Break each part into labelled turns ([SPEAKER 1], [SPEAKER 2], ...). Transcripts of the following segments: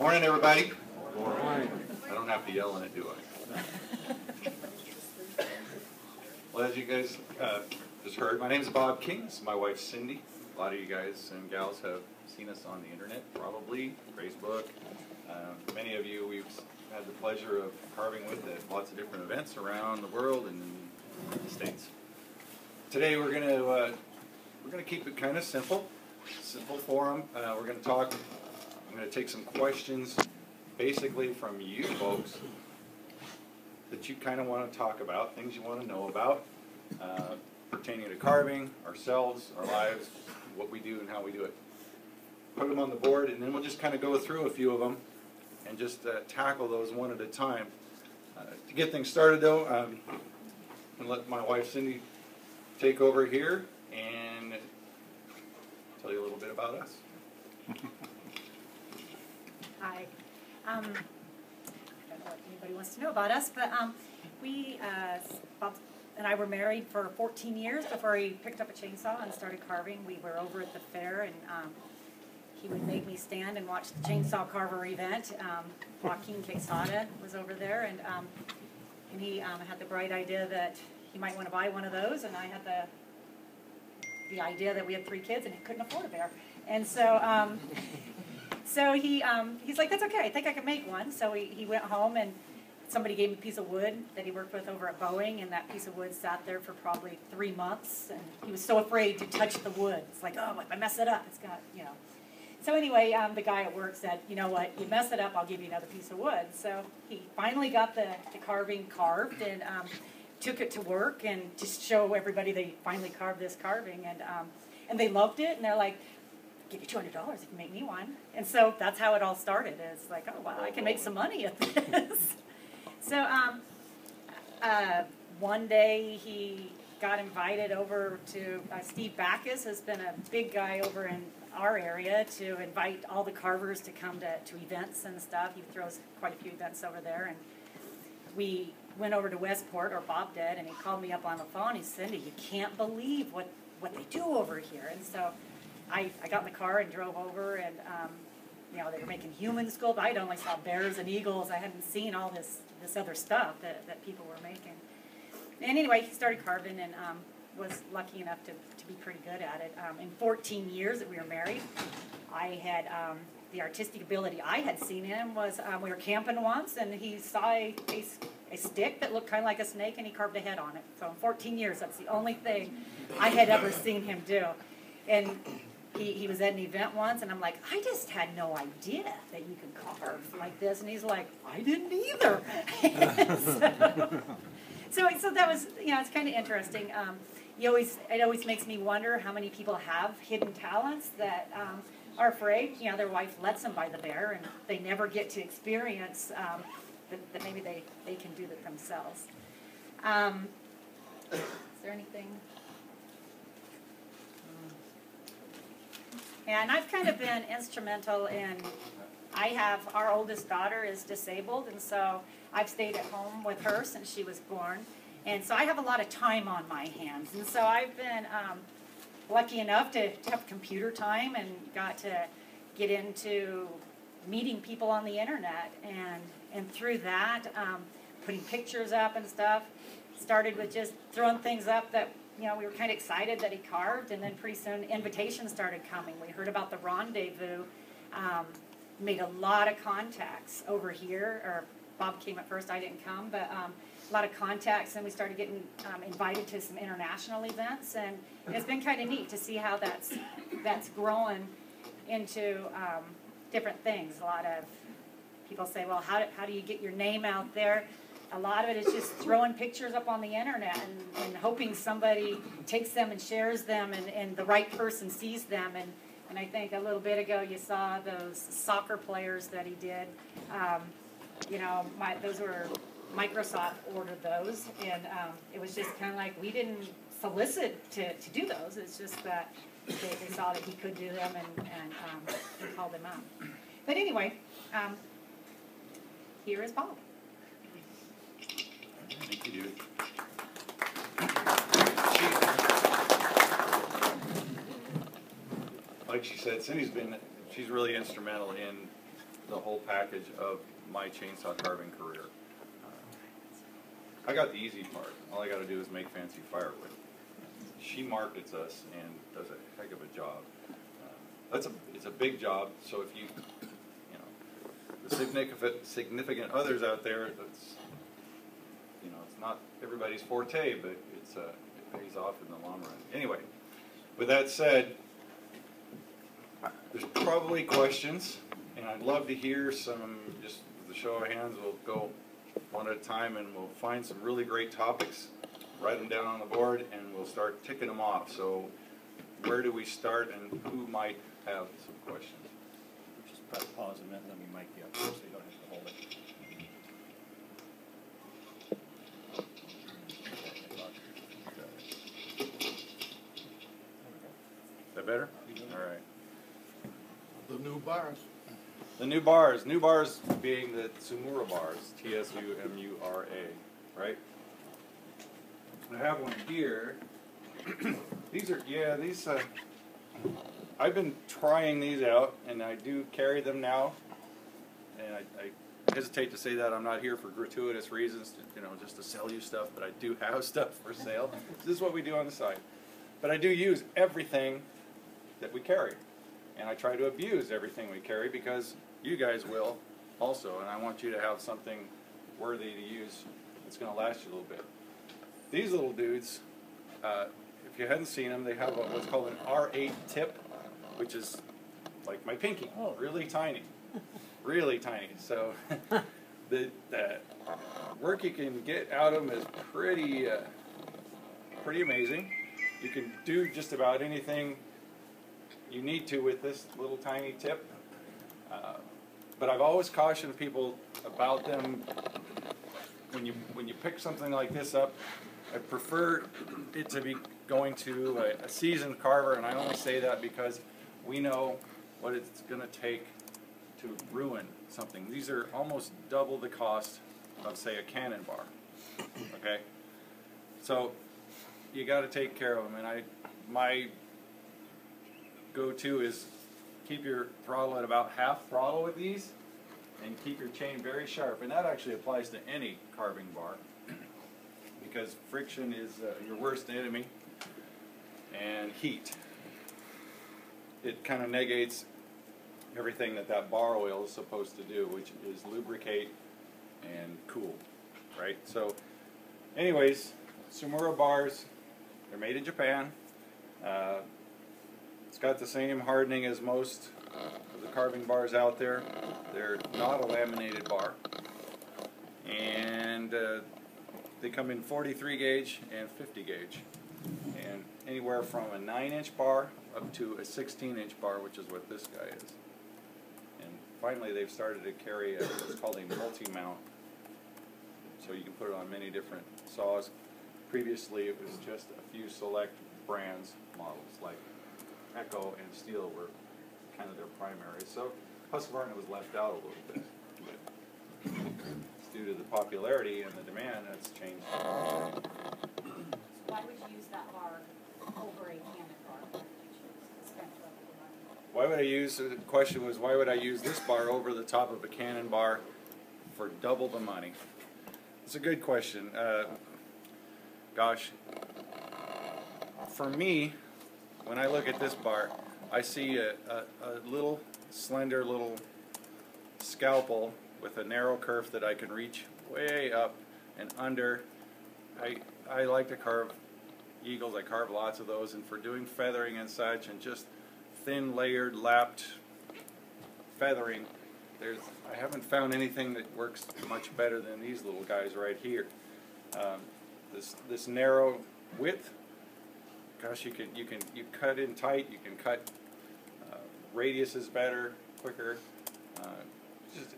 [SPEAKER 1] Morning, everybody.
[SPEAKER 2] Morning.
[SPEAKER 1] I don't have to yell in it, do I? Well, as you guys just heard, my name is Bob King. This is my wife, Cindy. A lot of you guys and gals have seen us on the internet, probably, Facebook. Many of you we've had the pleasure of carving with at lots of different events around the world and in the States. Today we're going to keep it kind of simple forum. We're going to talk. I'm going to take some questions, basically from you folks, that you kind of want to talk about, things you want to know about, pertaining to carving, ourselves, our lives, what we do and how we do it. Put them on the board, and then we'll just kind of go through a few of them and just tackle those one at a time. To get things started, though, I'm going to let my wife Cindy take over here and tell you a little bit about us.
[SPEAKER 3] Hi. I don't know what anybody wants to know about us, but Bob and I were married for 14 years before he picked up a chainsaw and started carving. We were over at the fair, and he would make me stand and watch the chainsaw carver event. Joaquin Quesada was over there, and he had the bright idea that he might want to buy one of those, and I had the idea that we had 3 kids and he couldn't afford a bear, and so. So he's like, that's okay, I think I can make one. So he went home, and somebody gave him a piece of wood that he worked with over at Boeing, and that piece of wood sat there for probably 3 months, and he was so afraid to touch the wood. It's like, oh, if I mess it up, it's got, you know. So anyway, the guy at work said, you know what, you mess it up, I'll give you another piece of wood. So he finally got the carving carved and took it to work and to show everybody they finally carved this carving, and they loved it, and they're like, give you $200 if you make me one. And so that's how it all started. It's like, oh, wow, I can make some money at this. So one day he got invited over to, Steve Backus has been a big guy over in our area to invite all the carvers to come to events and stuff. He throws quite a few events over there. And we went over to Westport, or Bob did, and he called me up on the phone. He said, Cindy, you can't believe what they do over here. And so I got in the car and drove over, and they were making human sculpt. I'd only saw bears and eagles. I hadn't seen all this other stuff that people were making. And anyway, he started carving and was lucky enough to be pretty good at it. In 14 years that we were married, I had the artistic ability I had seen in him was we were camping once, and he saw a stick that looked kind of like a snake, and he carved a head on it. So in 14 years, that's the only thing I had ever seen him do. And he was at an event once, and I'm like, I just had no idea that you could carve like this. And he's like, I didn't either. so that was, it's kind of interesting. It always makes me wonder how many people have hidden talents that are afraid, their wife lets them buy the bear, and they never get to experience that maybe they can do it themselves. Is there anything? And I've kind of been instrumental in, our oldest daughter is disabled, and so I've stayed at home with her since she was born. And so I have a lot of time on my hands. And so I've been lucky enough to have computer time and got to get into meeting people on the internet. And through that, putting pictures up and stuff, started with just throwing things up that we were kind of excited that he carved, and then pretty soon invitations started coming. We heard about the Rendezvous, made a lot of contacts over here, or Bob came at first, I didn't come, but a lot of contacts, and we started getting invited to some international events, and it's been kind of neat to see how that's growing into different things. A lot of people say, well, how do you get your name out there? A lot of it is just throwing pictures up on the internet and hoping somebody takes them and shares them, and the right person sees them. And I think a little bit ago you saw those soccer players that he did. Those were, Microsoft ordered those, and it was just kind of like we didn't solicit to do those. It's just that they saw that he could do them and called them out. But anyway, here is Bob.
[SPEAKER 1] Thank you, dude. Like she said, Cindy's really instrumental in the whole package of my chainsaw carving career. I got the easy part. All I got to do is make fancy firewood. She markets us and does a heck of a job. It's a big job. So if you know, the significant others out there, that's, you know, it's not everybody's forte, but it pays off in the long run. Anyway, with that said, there's probably questions, and I'd love to hear some. Just with the show of hands, we'll go one at a time, and we'll find some really great topics, write them down on the board, and we'll start ticking them off. So where do we start, and who might have some questions?
[SPEAKER 2] Just press pause a minute, and then we mic you up so you don't have to hold it.
[SPEAKER 1] Is that better? All right.
[SPEAKER 4] The new bars.
[SPEAKER 1] The new bars being the Tsumura bars, Tsumura, right? I have one here. These are, I've been trying these out, and I do carry them now, and I hesitate to say that I'm not here for gratuitous reasons, just to sell you stuff, but I do have stuff for sale. This is what we do on the side. But I do use everything that we carry. And I try to abuse everything we carry because you guys will also, and I want you to have something worthy to use that's going to last you a little bit. These little dudes, if you hadn't seen them, they have what's called an R8 tip, which is like my pinky, really tiny, really tiny. So the work you can get out of them is pretty amazing. You can do just about anything you need to with this little tiny tip, but I've always cautioned people about them. When you pick something like this up, I prefer it to be going to a seasoned carver, and I only say that because we know what it's going to take to ruin something. These are almost double the cost of, say, a cannon bar. Okay, so you got to take care of them, and my go-to is keep your throttle at about half throttle with these, and keep your chain very sharp. And that actually applies to any carving bar, because friction is your worst enemy, and heat. It kind of negates everything that bar oil is supposed to do, which is lubricate and cool, right? So, anyways, Tsumura bars, they're made in Japan. It's got the same hardening as most of the carving bars out there. They're not a laminated bar. And they come in 43 gauge and 50 gauge. And anywhere from a 9-inch bar up to a 16-inch bar, which is what this guy is. And finally they've started to carry what's called a multi-mount. So you can put it on many different saws. Previously it was just a few select brands, models, like Echo and Steel were kind of their primary. So Husqvarna was left out a little bit. But due to the popularity and the demand, that's changed.
[SPEAKER 5] Why would you use that bar over a cannon bar?
[SPEAKER 1] Why would I use, the question was, why would I use this bar over the top of a cannon bar for double the money? It's a good question. Gosh, for me, when I look at this bar, I see a little slender little scalpel with a narrow kerf that I can reach way up and under. I like to carve eagles. I carve lots of those, and for doing feathering and such, and just thin layered lapped feathering, I haven't found anything that works much better than these little guys right here. This narrow width, gosh, you cut in tight. You can cut radius is better, quicker.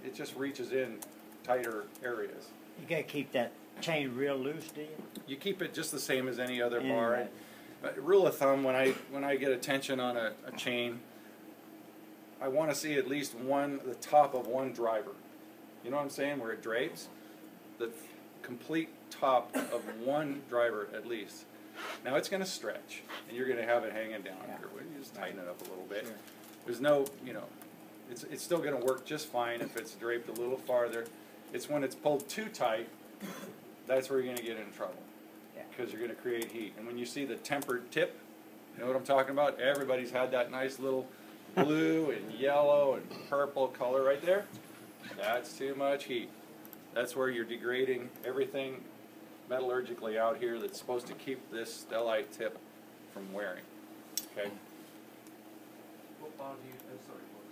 [SPEAKER 1] It just reaches in tighter areas.
[SPEAKER 2] You gotta keep that chain real loose, do you?
[SPEAKER 1] You keep it just the same as any other
[SPEAKER 2] Yeah,
[SPEAKER 1] bar.
[SPEAKER 2] right.
[SPEAKER 1] Rule of thumb: when I get a tension on a chain, I want to see at least the top of one driver. You know what I'm saying? Where it drapes, the complete top of one driver at least. Now it's going to stretch, and you're going to have it hanging down here. You just tighten it up a little bit.
[SPEAKER 2] Sure.
[SPEAKER 1] There's no, it's still going to work just fine if it's draped a little farther. It's when it's pulled too tight, that's where you're going to get in trouble, because you're going to create heat. And when you see the tempered tip, you know what I'm talking about? Everybody's had that nice little blue and yellow and purple color right there. That's too much heat. That's where you're degrading everything metallurgically out here that's supposed to keep this stellite tip from wearing. Okay.
[SPEAKER 6] What bar do you, sorry, what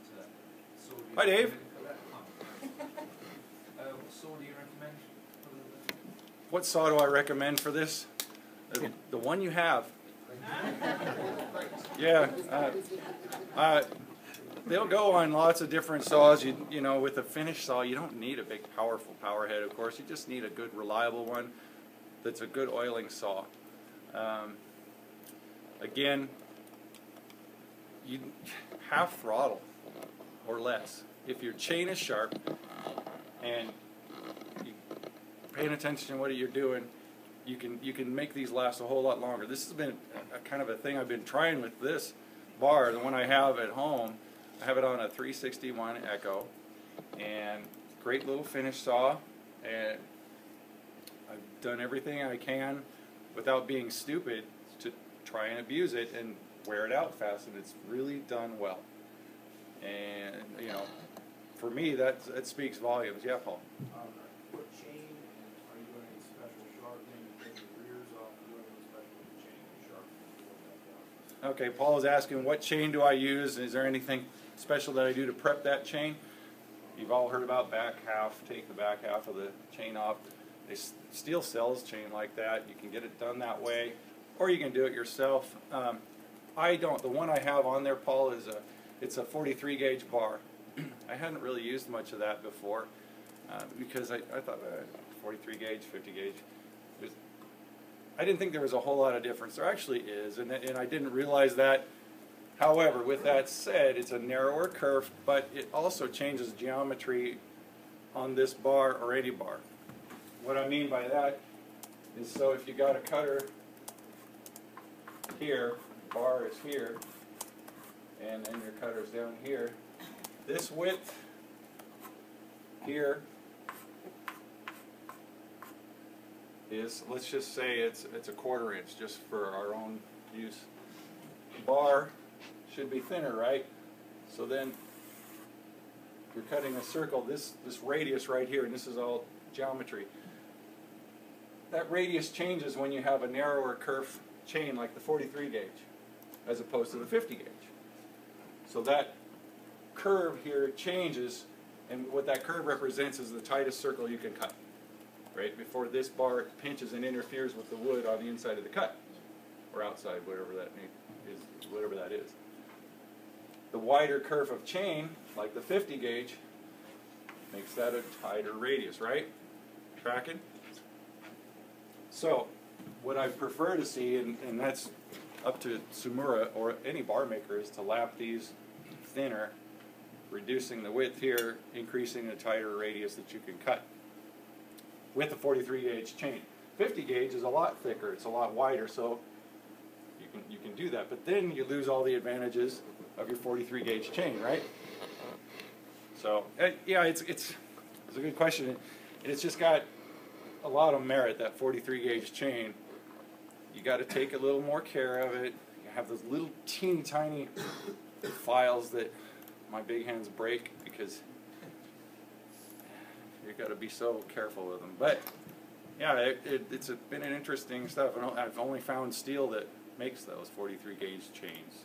[SPEAKER 6] saw do you
[SPEAKER 1] Hi, Dave.
[SPEAKER 6] What saw do you recommend for the
[SPEAKER 1] What saw do I recommend for this? The one you have. Yeah. They'll go on lots of different saws. You know, with a finish saw, you don't need a big, powerful power head, of course. You just need a good, reliable one that's a good oiling saw. Again, you half throttle or less. If your chain is sharp and you're paying attention to what you're doing, you can make these last a whole lot longer. This has been a kind of a thing I've been trying with this bar. The one I have at home, I have it on a 361 Echo, and great little finish saw, and I've done everything I can without being stupid to try and abuse it and wear it out fast, and it's really done well. And you know, for me, that speaks volumes. Yeah, Paul.
[SPEAKER 4] What chain, and are you doing any special sharpening to take the rears off, doing any special chain sharpening?
[SPEAKER 1] Okay, Paul is asking, what chain do I use? Is there anything special that I do to prep that chain? You've all heard about back half. Take the back half of the chain off. Steel sells chain like that. You can get it done that way, or you can do it yourself. I don't. The one I have on there, Paul, it's a 43 gauge bar. I hadn't really used much of that before because I thought 43 gauge, 50 gauge. I didn't think there was a whole lot of difference. There actually is, and I didn't realize that. However, with that said, it's a narrower curve, but it also changes geometry on this bar or any bar. What I mean by that is, so if you got a cutter here, bar is here, and then your cutter's down here, this width here is, let's just say it's a 1/4 inch, just for our own use. Bar should be thinner, right? So then you're cutting a circle, this radius right here, and this is all geometry. That radius changes when you have a narrower kerf chain like the 43 gauge as opposed to the 50 gauge. So that curve here changes, and what that curve represents is the tightest circle you can cut, right? Before this bar pinches and interferes with the wood on the inside of the cut, or outside, whatever that is. The wider curve of chain, like the 50 gauge, makes that a tighter radius, right? Tracking? So, what I prefer to see, and that's up to Sumura or any bar maker, is to lap these thinner, reducing the width here, increasing the tighter radius that you can cut with a 43 gauge chain. 50 gauge is a lot thicker, it's a lot wider, so you can do that, but then you lose all the advantages of your 43 gauge chain, right? So yeah, it's a good question, and it's just got a lot of merit, that 43 gauge chain. You got to take a little more care of it. You have those little teeny tiny files that my big hands break because you got to be so careful with them. But yeah, it's been an interesting stuff, and I've only found steel that makes those 43 gauge chains.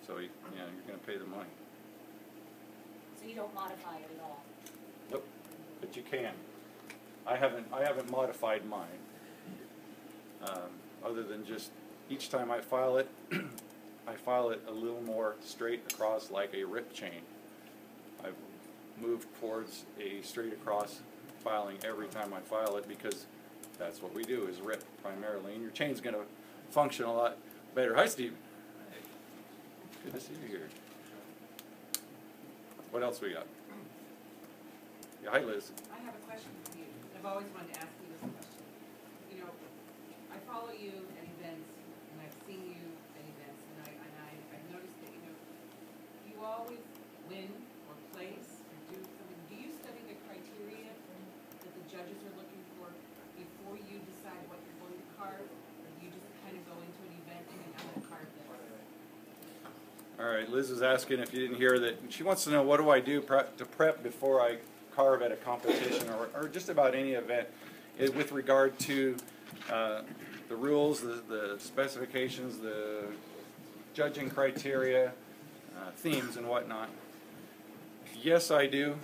[SPEAKER 1] So yeah, you're going to pay the money.
[SPEAKER 5] So you don't modify it at all?
[SPEAKER 1] Nope, but you can. I haven't modified mine. Other than just each time I file it, I file it a little more straight across, like a rip chain. I've moved towards a straight across filing every time I file it, because that's what we do, is rip primarily, and your chain's going to function a lot better. Hi, Steve. Good to see you here. What else we got? Yeah, hi, Liz.
[SPEAKER 7] I have a question for you. I've always wanted to ask you this question. You know, I follow you at events, and I've seen you at events, and I've noticed that, you know, you always win or place or do something, do you study the criteria that the judges are looking for before you decide what you're going to carve? Or do you just kind of go into an event and I'm going to carve this?
[SPEAKER 1] All right, Liz is asking if you didn't hear that. She wants to know, what do I do to prep before I carve at a competition or just about any event with regard to the rules, the specifications, the judging criteria, themes and whatnot. Yes, I do.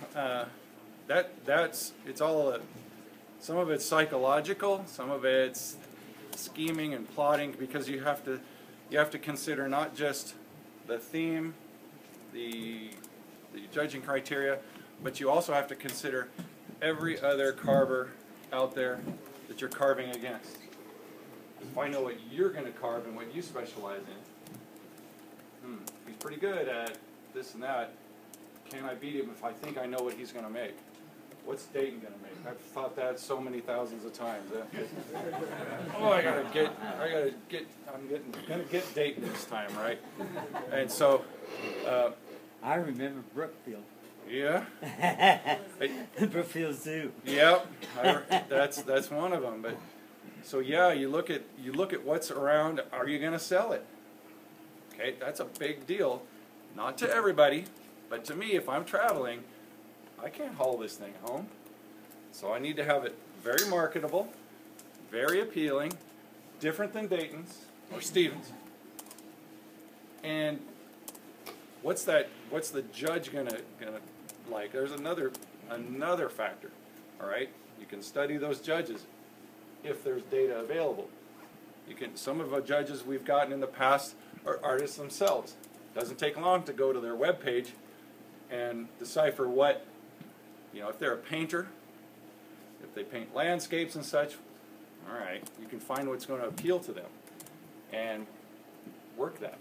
[SPEAKER 1] It's all some of it's psychological, some of it's scheming and plotting, because you have to consider not just the theme, the judging criteria, but you also have to consider every other carver out there that you're carving against. If I know what you're going to carve and what you specialize in, he's pretty good at this and that. Can I beat him if I think I know what he's going to make? What's Dayton going to make? I've thought that so many thousands of times. Oh, I'm gonna get Dayton this time, right? And so,
[SPEAKER 8] I remember Brookfield.
[SPEAKER 1] yeah.
[SPEAKER 8] Brookfield Zoo.
[SPEAKER 1] Yep, that's one of them. But so yeah, you look at what's around. Are you going to sell it? Okay, that's a big deal. Not to everybody, but to me, if I'm traveling, I can't haul this thing home. So I need to have it very marketable, very appealing, different than Dayton's or Stevens. And what's the judge gonna like? There's another factor. All right, you can study those judges if there's data available. Some of the judges we've gotten in the past are artists themselves. Doesn't take long to go to their webpage and decipher what, if they're a painter, if they paint landscapes and such, all right, you can find what's going to appeal to them and work that.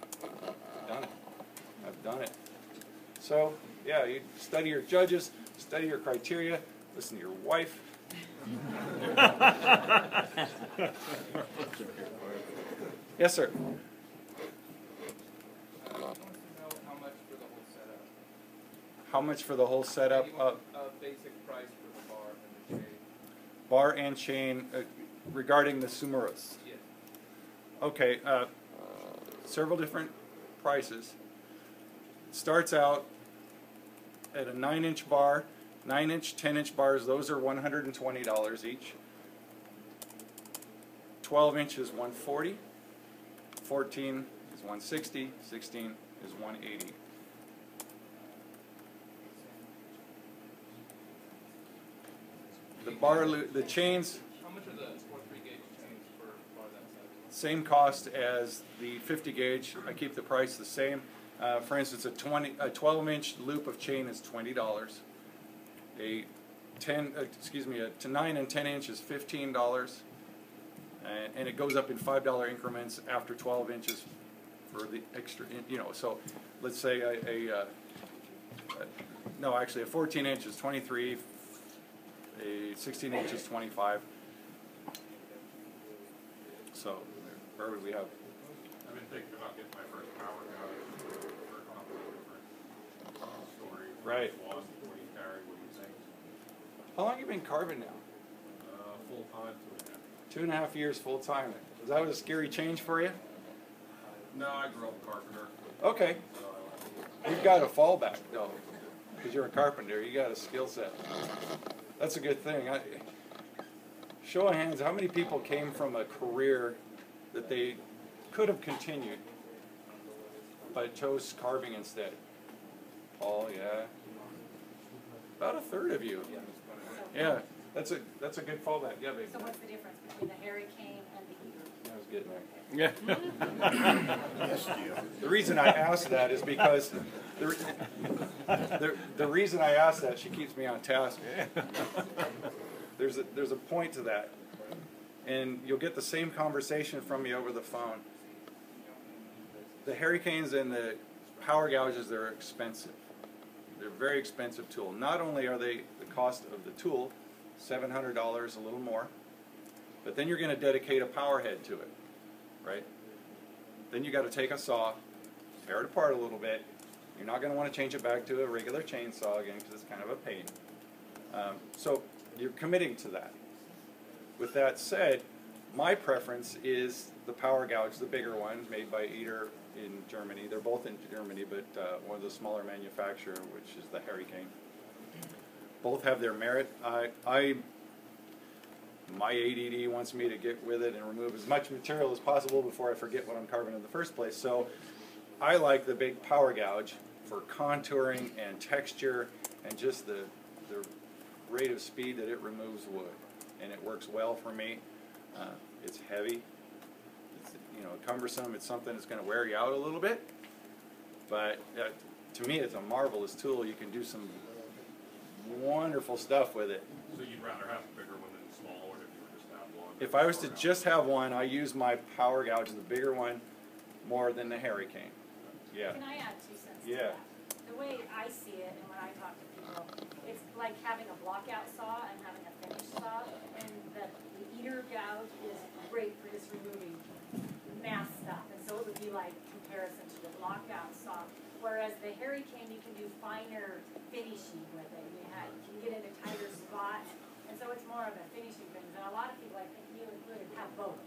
[SPEAKER 1] I've done it. So, yeah, you study your judges, study your criteria, listen to your wife. Yes, sir.
[SPEAKER 6] I want to know how much for the whole setup.
[SPEAKER 1] How much for the whole setup?
[SPEAKER 6] Basic price for the bar and the chain.
[SPEAKER 1] Bar and chain regarding the Sumuras.
[SPEAKER 6] Yes.
[SPEAKER 1] Okay, several different prices. It starts out at a 9-inch bar, 9-inch, 10-inch bars. Those are $120 each. 12 inches, $140. 14 is $160. 16 is $180. The chains.
[SPEAKER 6] How much are the 4.3 gauge chains for bar that size?
[SPEAKER 1] Same cost as the 50 gauge. I keep the price the same. For instance, a 12-inch loop of chain is $20. A 9 and 10 inch is $15, and it goes up in $5 increments after 12 inches for the extra. So let's say a 14 inch is $23. A 16 inch is $25. So where would we have?
[SPEAKER 4] I've been thinking about getting my first power guy, work on a different story.
[SPEAKER 1] Right.
[SPEAKER 4] Lost 40 carry, what do you think?
[SPEAKER 1] How long have you been carving now?
[SPEAKER 4] Full time, 2.5.
[SPEAKER 1] 2.5 years full time. Was that a scary change for you?
[SPEAKER 4] No, I grew up a carpenter.
[SPEAKER 1] Okay.
[SPEAKER 4] So
[SPEAKER 1] You've got a fallback though, because you're a carpenter. You got a skill set. That's a good thing. Show of hands, how many people came from a career that they could have continued, but chose carving instead? Paul, yeah. About a third of you. Yeah, that's a good fallback. Yeah, baby.
[SPEAKER 3] So what's the difference between the Harry Kane and the Eater?
[SPEAKER 1] I was getting there. Yeah. The reason I asked that is because the reason I asked that, she keeps me on task. There's a point to that, and you'll get the same conversation from me over the phone. The Hurricanes and the power gouges, they're expensive. They're a very expensive tool. Not only are they the cost of the tool, $700, a little more, but then you're going to dedicate a power head to it, right? Then you got to take a saw, tear it apart a little bit, You're not going to want to change it back to a regular chainsaw again because it's kind of a pain. So you're committing to that. With that said, my preference is the power gouge, the bigger one, made by Eder in Germany. They're both in Germany, but one of the smaller manufacturer, which is the Hurricane. Both have their merit. My ADD wants me to get with it and remove as much material as possible before I forget what I'm carving in the first place. So I like the big power gouge for contouring and texture and just the rate of speed that it removes wood. And it works well for me. It's heavy. It's, cumbersome. It's something that's going to wear you out a little bit. But to me, it's a marvelous tool. You can do some wonderful stuff with it.
[SPEAKER 4] So you'd rather have a bigger one than a small one if you were just to have one?
[SPEAKER 1] If I was to just have one, I use my power gouge, the bigger one, more than the Hurricane. Yeah.
[SPEAKER 5] Can I add 2 cents to
[SPEAKER 1] Yeah.
[SPEAKER 5] that? The way I see it and when I talk to people, it's like having a blockout saw and having a finish saw, and the Eder gouge is great for just removing mass stuff, and so it would be like comparison to the blockout saw. Whereas the Hurricane, you can do finer finishing with it. You can get into tighter spots, and so it's more of a finishing thing. And a lot of people, I think you included, have both.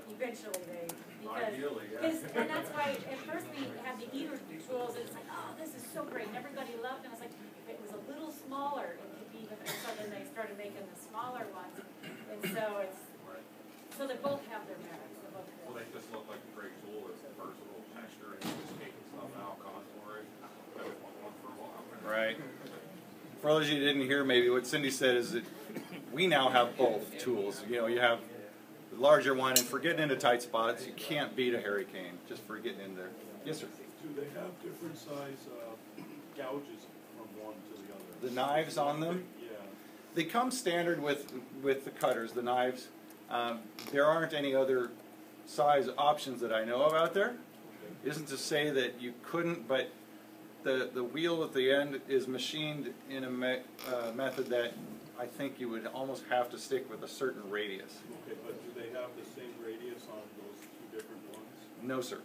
[SPEAKER 5] Eventually they, because,
[SPEAKER 4] Ideally, yeah.
[SPEAKER 5] and that's why at first we had the Eder tools, and it's like, oh, this is so great, and everybody loved them. It's like, if it was a little smaller, it could be even, and so then they started making the smaller ones, and so it's, so they both have their merits. They're both
[SPEAKER 4] Well,
[SPEAKER 5] good.
[SPEAKER 4] they just look like a great tool. It's versatile, texture, and just taking stuff out, contouring. That was one for a while.
[SPEAKER 1] Right. For those of you who didn't hear, maybe what Cindy said is that we now have both tools. You have the larger one, and for getting into tight spots, you can't beat a Hurricane just for getting in there. Yes, sir.
[SPEAKER 9] Do they have different size gouges from one to the other?
[SPEAKER 1] The knives on them?
[SPEAKER 9] Yeah.
[SPEAKER 1] They come standard with the cutters, the knives. There aren't any other size options that I know of out there. Isn't to say that you couldn't, but the wheel at the end is machined in a method that I think you would almost have to stick with a certain radius.
[SPEAKER 9] Okay, but do they have the same radius on those two different ones?
[SPEAKER 1] No, sir.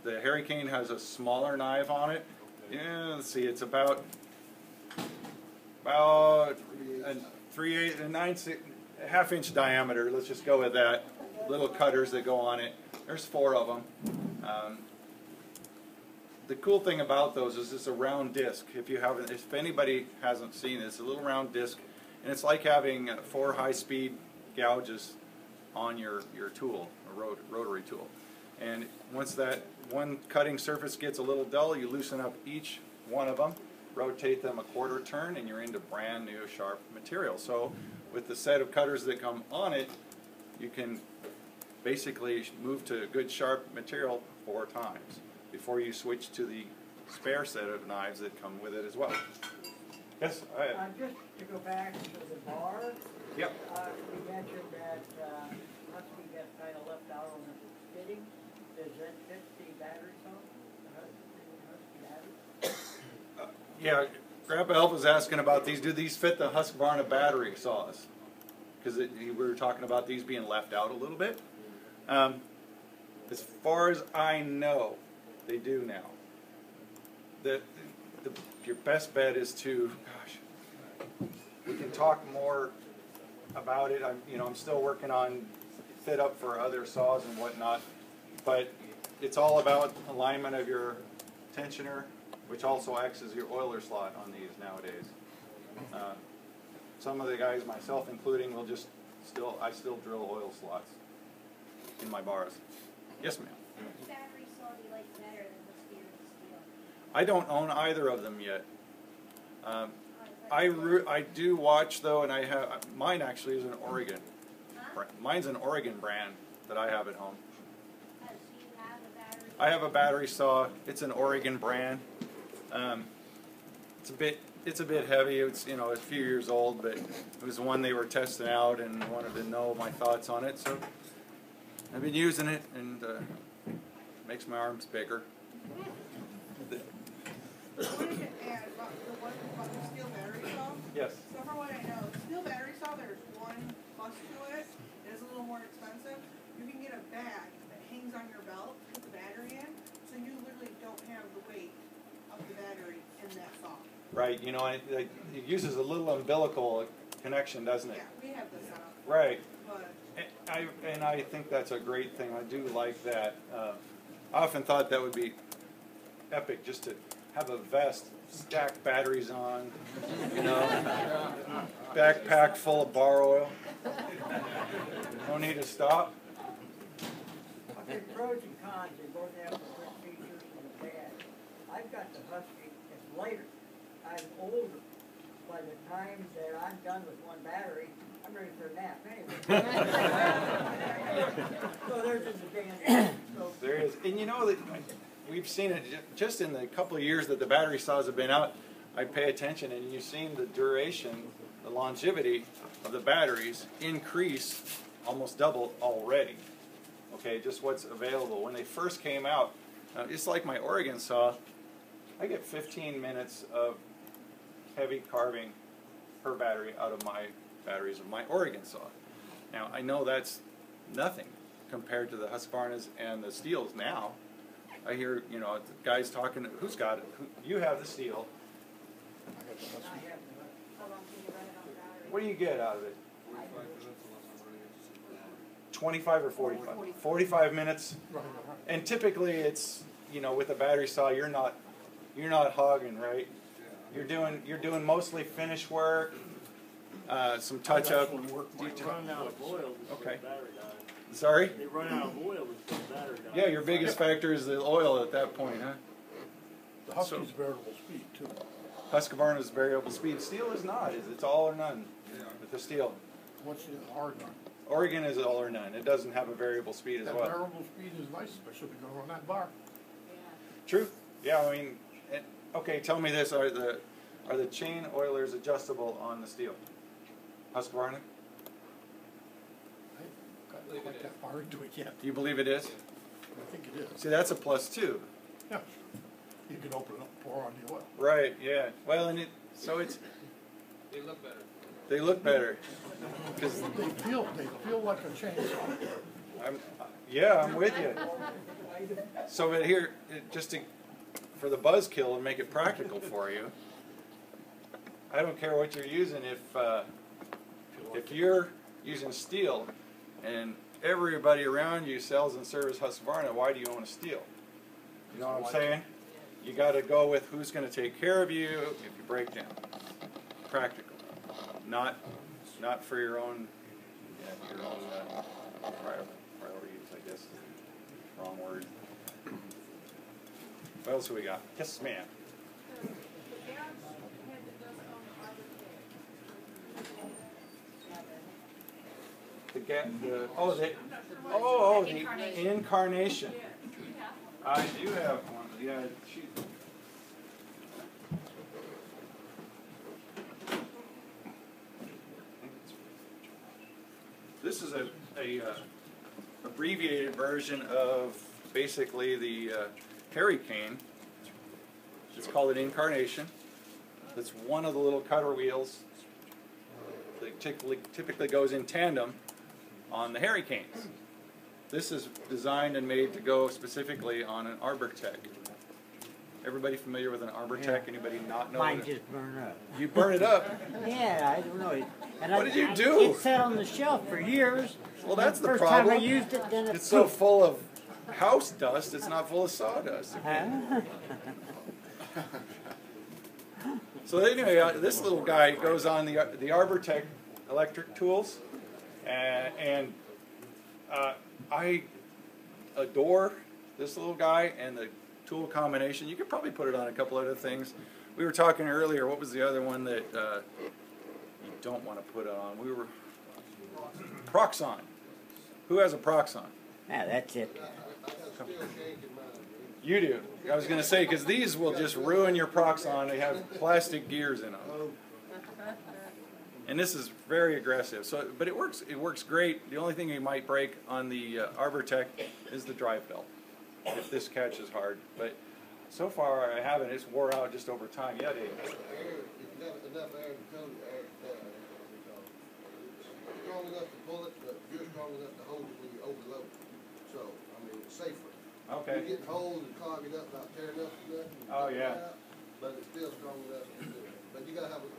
[SPEAKER 1] The Hurricane has a smaller knife on it.
[SPEAKER 9] Okay.
[SPEAKER 1] Yeah, let's see, it's about a 3/8, a 9/6, a half-inch diameter. Let's just go with that. Little cutters that go on it. There's 4 of them. The cool thing about those is it's a round disc. If anybody hasn't seen it, it's a little round disc, and it's like having 4 high-speed gouges on your tool, a rotary tool. And once that one cutting surface gets a little dull, you loosen up each one of them, rotate them a quarter turn, and you're into brand new sharp material. So with the set of cutters that come on it, you can basically move to good sharp material 4 times before you switch to the spare set of knives that come with it as well. Yes,
[SPEAKER 10] Just to go back to the bar,
[SPEAKER 1] yep.
[SPEAKER 10] you mentioned that Husky gets kind of left out on the fitting. Does that fit the battery saw? The Husky battery?
[SPEAKER 1] Yeah, Grandpa Elf was asking about these. Do these fit the Husqvarna battery saws? Because we were talking about these being left out a little bit. As far as I know, they do now. Your best bet is to, we can talk more about it. I'm still working on fit up for other saws and whatnot, but it's all about alignment of your tensioner, which also acts as your oiler slot on these nowadays. Some of the guys, myself including, I still drill oil slots in my bars. Yes, ma'am.
[SPEAKER 5] Which battery saw do you like better than the steel?
[SPEAKER 1] I don't own either of them yet. I do watch though, and I have mine actually is an Oregon. Mine's an Oregon brand that I have at home.
[SPEAKER 5] Do you have a battery?
[SPEAKER 1] I have a battery saw. It's an Oregon brand. It's a bit heavy. It's a few years old, but it was one they were testing out and wanted to know my thoughts on it. So I've been using it, and it makes my arms bigger.
[SPEAKER 11] I wanted to add about the steel battery saw.
[SPEAKER 1] Yes.
[SPEAKER 11] So from what I know, steel battery saw, there's one plus to it. It is a little more expensive. You can get a bag that hangs on your belt, put the battery in, so you literally don't have the weight of the battery in that saw.
[SPEAKER 1] Right, you know, it uses a little umbilical connection, doesn't it?
[SPEAKER 11] Yeah, we have this set up.
[SPEAKER 1] Right.
[SPEAKER 11] But
[SPEAKER 1] And I think that's a great thing. I do like that. I often thought that would be epic just to have a vest, stack batteries on, you know, backpack full of bar oil. No need to stop.
[SPEAKER 10] Okay, pros and cons, they both have the good features and the bad. I've got the Husky, it's later, I'm older. By the time that I'm done with one battery, I'm ready for a nap anyway. So there's an advantage. So
[SPEAKER 1] There is. And you know that we've seen it just in the couple of years that the battery saws have been out. I pay attention, and you've seen the duration, the longevity of the batteries increase almost double already. Okay, just what's available. When they first came out, it's like my Oregon saw. I get 15 minutes of heavy carving per battery out of my batteries of my Oregon saw. Now, I know that's nothing compared to the Husqvarnas and the Steels now. I hear, you know, guys talking, who's got it? You have the Steel.
[SPEAKER 5] How long can you run it on battery?
[SPEAKER 1] What do you get out of it? 25 or 45? 45 minutes. And typically it's, you know, with a battery saw, you're not hogging, right? You're doing mostly finish work, some touch up.
[SPEAKER 9] They run out of oil before
[SPEAKER 1] Okay.
[SPEAKER 9] the battery dies.
[SPEAKER 1] Sorry?
[SPEAKER 9] They run out of oil before the battery dies.
[SPEAKER 1] Yeah, your biggest factor is the oil at that point, huh?
[SPEAKER 9] The Husky's variable speed too.
[SPEAKER 1] Husqvarna's variable speed. Steel is not. It's all or none with the Steel.
[SPEAKER 9] What's the hard one?
[SPEAKER 1] Oregon is all or none. It doesn't have a variable speed as
[SPEAKER 9] That
[SPEAKER 1] well.
[SPEAKER 9] variable speed is nice, especially if you go on that bar.
[SPEAKER 1] True. Yeah, I mean, okay. Tell me this: are the chain oilers adjustable on the Steel? Husqvarna?
[SPEAKER 9] I got quite that far into it yet.
[SPEAKER 1] Do you believe it is?
[SPEAKER 9] I think it is.
[SPEAKER 1] See, that's a plus too.
[SPEAKER 9] Yeah. You can open it up and pour on the oil.
[SPEAKER 1] Right. Yeah. Well, and so it's.
[SPEAKER 6] They look better.
[SPEAKER 1] They look better. Because
[SPEAKER 9] They feel like a chainsaw.
[SPEAKER 1] I'm with you. So but here, for the buzzkill and make it practical for you, I don't care what you're using. If you're using Steel, and everybody around you sells and serves Husqvarna, why do you own a Steel? You know what I'm saying? You got to go with who's going to take care of you if you break down. Practical, not for your own priorities. I guess wrong word. What else have we got? Yes, ma'am. The incarnation. I do have one. Yeah, this is a abbreviated version of basically the Hurricane. It's called an incarnation. It's one of the little cutter wheels that typically goes in tandem on the Hurricanes. This is designed and made to go specifically on an Arbortech. Everybody familiar with an Arbortech?
[SPEAKER 8] Yeah.
[SPEAKER 1] Anybody not know?
[SPEAKER 8] Mine just burned up.
[SPEAKER 1] You burn it up.
[SPEAKER 8] Yeah, I don't know. And
[SPEAKER 1] What did you do?
[SPEAKER 8] It sat on the shelf for years.
[SPEAKER 1] Well, that's the
[SPEAKER 8] First
[SPEAKER 1] problem.
[SPEAKER 8] time I used it, then
[SPEAKER 1] It's so full of house dust, it's not full of sawdust.
[SPEAKER 8] Huh?
[SPEAKER 1] So anyway, this little guy goes on the Arbortech electric tools, and I adore this little guy and the tool combination. You could probably put it on a couple other things. We were talking earlier, what was the other one that you don't want to put it on? We were Proxon. Who has a Proxon?
[SPEAKER 8] Yeah, that's it.
[SPEAKER 1] You do. I was going to say, because these will just ruin your Proxon. They have plastic gears in them. And this is very aggressive. So, but it works. It works great. The only thing you might break on the Arbortech is the drive belt, if this catches hard. But so far I haven't. It's wore out just over time. Yeah, Dave.
[SPEAKER 12] Strong enough to pull it, but you're strong enough to hold it when you overload it. So, I mean, it's safer.
[SPEAKER 1] Okay.
[SPEAKER 12] You get holes and clog it up, not tearing up nothing.
[SPEAKER 1] Oh yeah.
[SPEAKER 12] but it's still strong enough to do it. But you gotta have a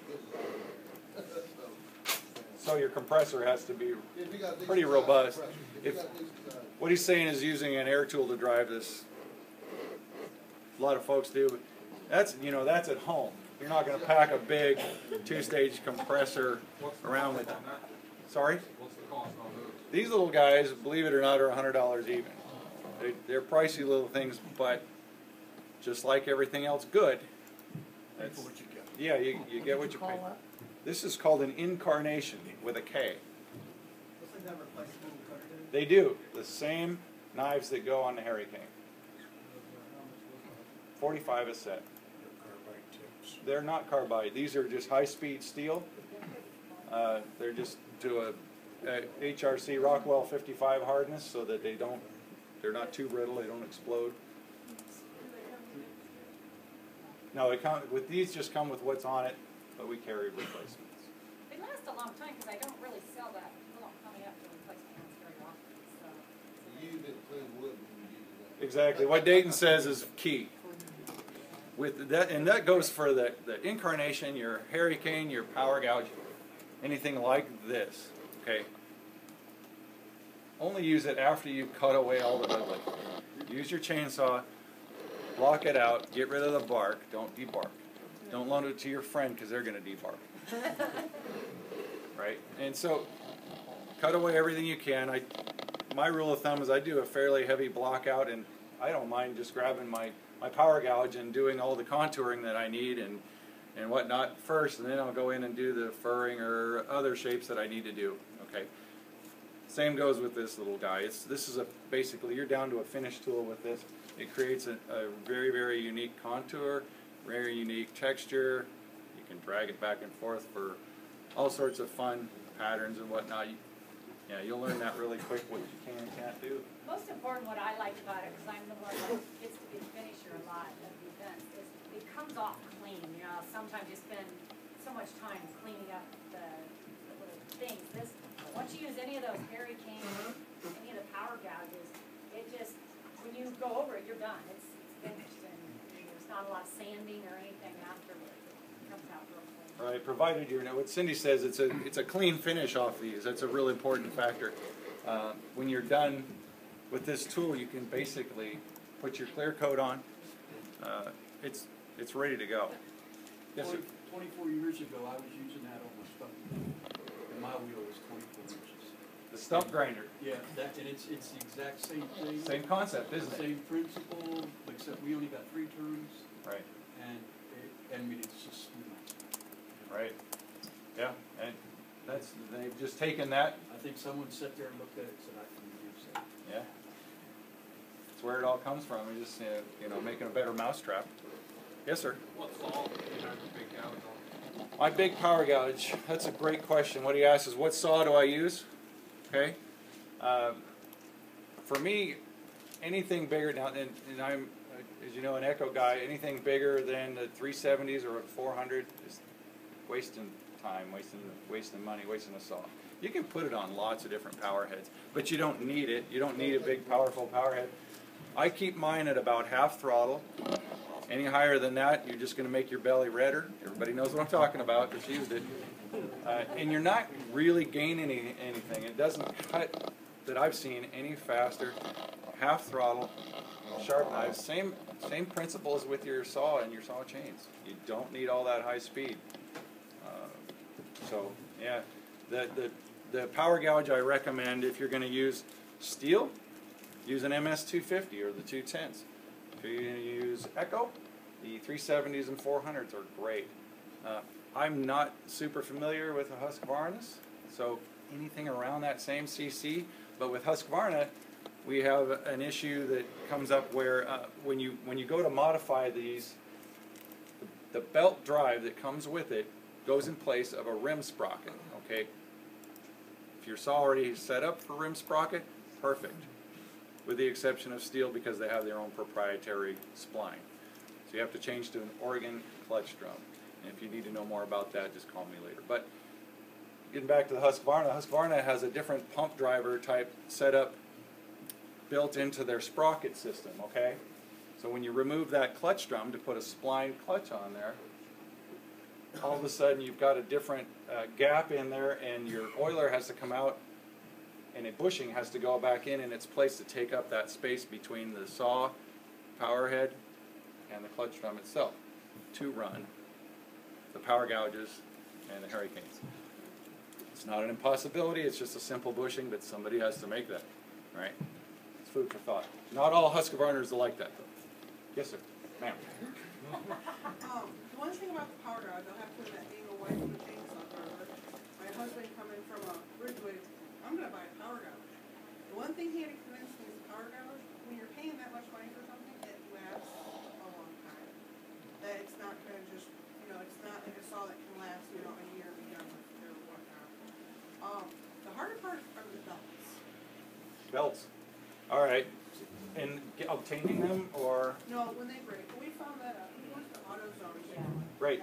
[SPEAKER 12] good
[SPEAKER 1] So your compressor has to be
[SPEAKER 12] if you got decent
[SPEAKER 1] pretty
[SPEAKER 12] size
[SPEAKER 1] robust.
[SPEAKER 12] compressor, if
[SPEAKER 1] If
[SPEAKER 12] you got decent size.
[SPEAKER 1] what he's saying is using an air tool to drive this, a lot of folks do. But that's that's at home. You're not going to pack a big two-stage compressor around with them. Sorry?
[SPEAKER 6] What's the cost on those?
[SPEAKER 1] These little guys, believe it or not, are $100 even. They're pricey little things, but just like everything else good.
[SPEAKER 2] Pay for what you get.
[SPEAKER 1] Yeah, you get what you pay. This is called an incarnation with a K. They do. The same knives that go on the Hurricane. 45 a set. They're not carbide. These are just high-speed steel. They're just to a HRC Rockwell 55 hardness so that they're not too brittle. They don't explode. No, with these just come with what's on it, but we carry replacements.
[SPEAKER 5] They last a long time because I don't really sell that. People don't call me up for replacement ones very often. So.
[SPEAKER 12] You use it to clean wood when you use that.
[SPEAKER 1] Exactly. What Dayton says is key. With that, and that goes for the incarnation, your Hurricane, your power gouge, anything like this. Okay. Only use it after you cut away all the wood. Use your chainsaw, block it out, get rid of the bark. Don't debark. Don't loan it to your friend because they're going to debark. Right. And so, cut away everything you can. My rule of thumb is I do a fairly heavy block out, and I don't mind just grabbing my power gouge and doing all the contouring that I need and whatnot first, and then I'll go in and do the furring or other shapes that I need to do. Okay. Same goes with this little guy. This is basically you're down to a finish tool with this. It creates a very, very unique contour, very unique texture. You can drag it back and forth for all sorts of fun patterns and whatnot. You'll learn that really quick what you can and can't do.
[SPEAKER 5] Most important, what I like about it, because I'm the one that gets to be the finisher a lot of the events, is it comes off clean. Sometimes you spend so much time cleaning up the little things. Once you use any of those Hurricane, any of the power gouges, it just, when you go over it, you're done. It's finished, and there's not a lot of sanding or anything afterwards. It comes out real clean.
[SPEAKER 1] Right, provided what Cindy says, it's a clean finish off these. That's a real important factor. When you're done with this tool, you can basically put your clear coat on. It's ready to go. Yes, sir.
[SPEAKER 2] 24 years ago, I was using that on my stump, and my wheel was 24 inches.
[SPEAKER 1] The stump grinder.
[SPEAKER 2] Yeah, and it's the exact same thing.
[SPEAKER 1] Same concept, isn't it?
[SPEAKER 2] Same principle, except we only got 3 turns.
[SPEAKER 1] Right.
[SPEAKER 2] And I mean, it's just smooth.
[SPEAKER 1] Right. Yeah, and they've just taken that.
[SPEAKER 2] I think someone sat there and looked at it and said, I can use that.
[SPEAKER 1] Yeah. That's where it all comes from. We're just making a better mousetrap. Yes, sir.
[SPEAKER 6] What's all you have the big gouge on?
[SPEAKER 1] My big power gouge. That's a great question. What he asks is, what saw do I use? Okay. For me, anything bigger now, and I'm, as you know, an Echo guy. Anything bigger than the 370s or a 400 is wasting time, wasting money, wasting a saw. You can put it on lots of different power heads, but you don't need it. You don't need a big, powerful power head. I keep mine at about half throttle. Any higher than that, you're just going to make your belly redder. Everybody knows what I'm talking about because used it. And you're not really gaining anything. It doesn't cut, that I've seen, any faster. Half throttle, sharp knives. Same principle as with your saw and your saw chains. You don't need all that high speed. So yeah, the power gouge I recommend if you're going to use steel, use an MS250 or the 210s. If you're going to use Echo, the 370s and 400s are great. I'm not super familiar with a Husqvarna, so anything around that same CC. But with Husqvarna, we have an issue that comes up where when you go to modify these, the belt drive that comes with it goes in place of a rim sprocket. Okay. If your saw already set up for rim sprocket, perfect. With the exception of steel because they have their own proprietary spline. So you have to change to an Oregon clutch drum. And if you need to know more about that, just call me later. But getting back to the Husqvarna, Husqvarna has a different pump driver type setup built into their sprocket system, okay? So when you remove that clutch drum to put a spline clutch on there, all of a sudden you've got a different gap in there, and your oiler has to come out, and a bushing has to go back in its place to take up that space between the saw, power head, and the clutch drum itself to run the power gouges and the hurricanes. It's not an impossibility, it's just a simple bushing, but somebody has to make that, right? It's food for thought. Not all Husqvarners are like that, though. Yes, sir. Ma'am.
[SPEAKER 11] The one thing about the power gouge, I'll have to admit, being a wife of a chainsaw carver, my husband coming from a Ridgeway, I'm gonna buy a power gouge. The one thing he had to convince me is the power gouge, when you're paying that much money for something, it lasts a long time. That it's not gonna just, it's not like a saw that can last, a year and be done with it or whatnot. The harder part are the belts.
[SPEAKER 1] Belts. All right. And obtaining them, or?
[SPEAKER 11] No, when they break. We found that out. We went to AutoZone.
[SPEAKER 1] Right.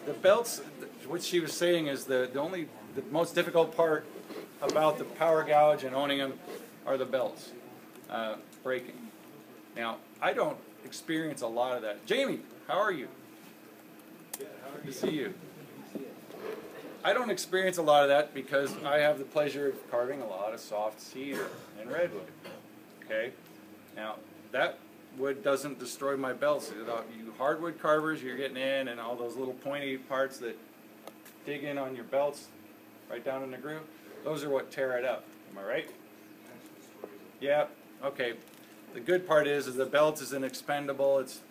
[SPEAKER 1] The belts, what she was saying is the most difficult part about the power gouge and owning them are the belts breaking. Now, I don't experience a lot of that. Jamie, how are you? Good to see you. I don't experience a lot of that because I have the pleasure of carving a lot of soft cedar and redwood. Okay? Now, that wood doesn't destroy my belts. You hardwood carvers, you're getting in, and all those little pointy parts that dig in on your belts right down in the groove, those are what tear it up. Am I right? Yeah, okay. The good part is the belt is inexpendable. It's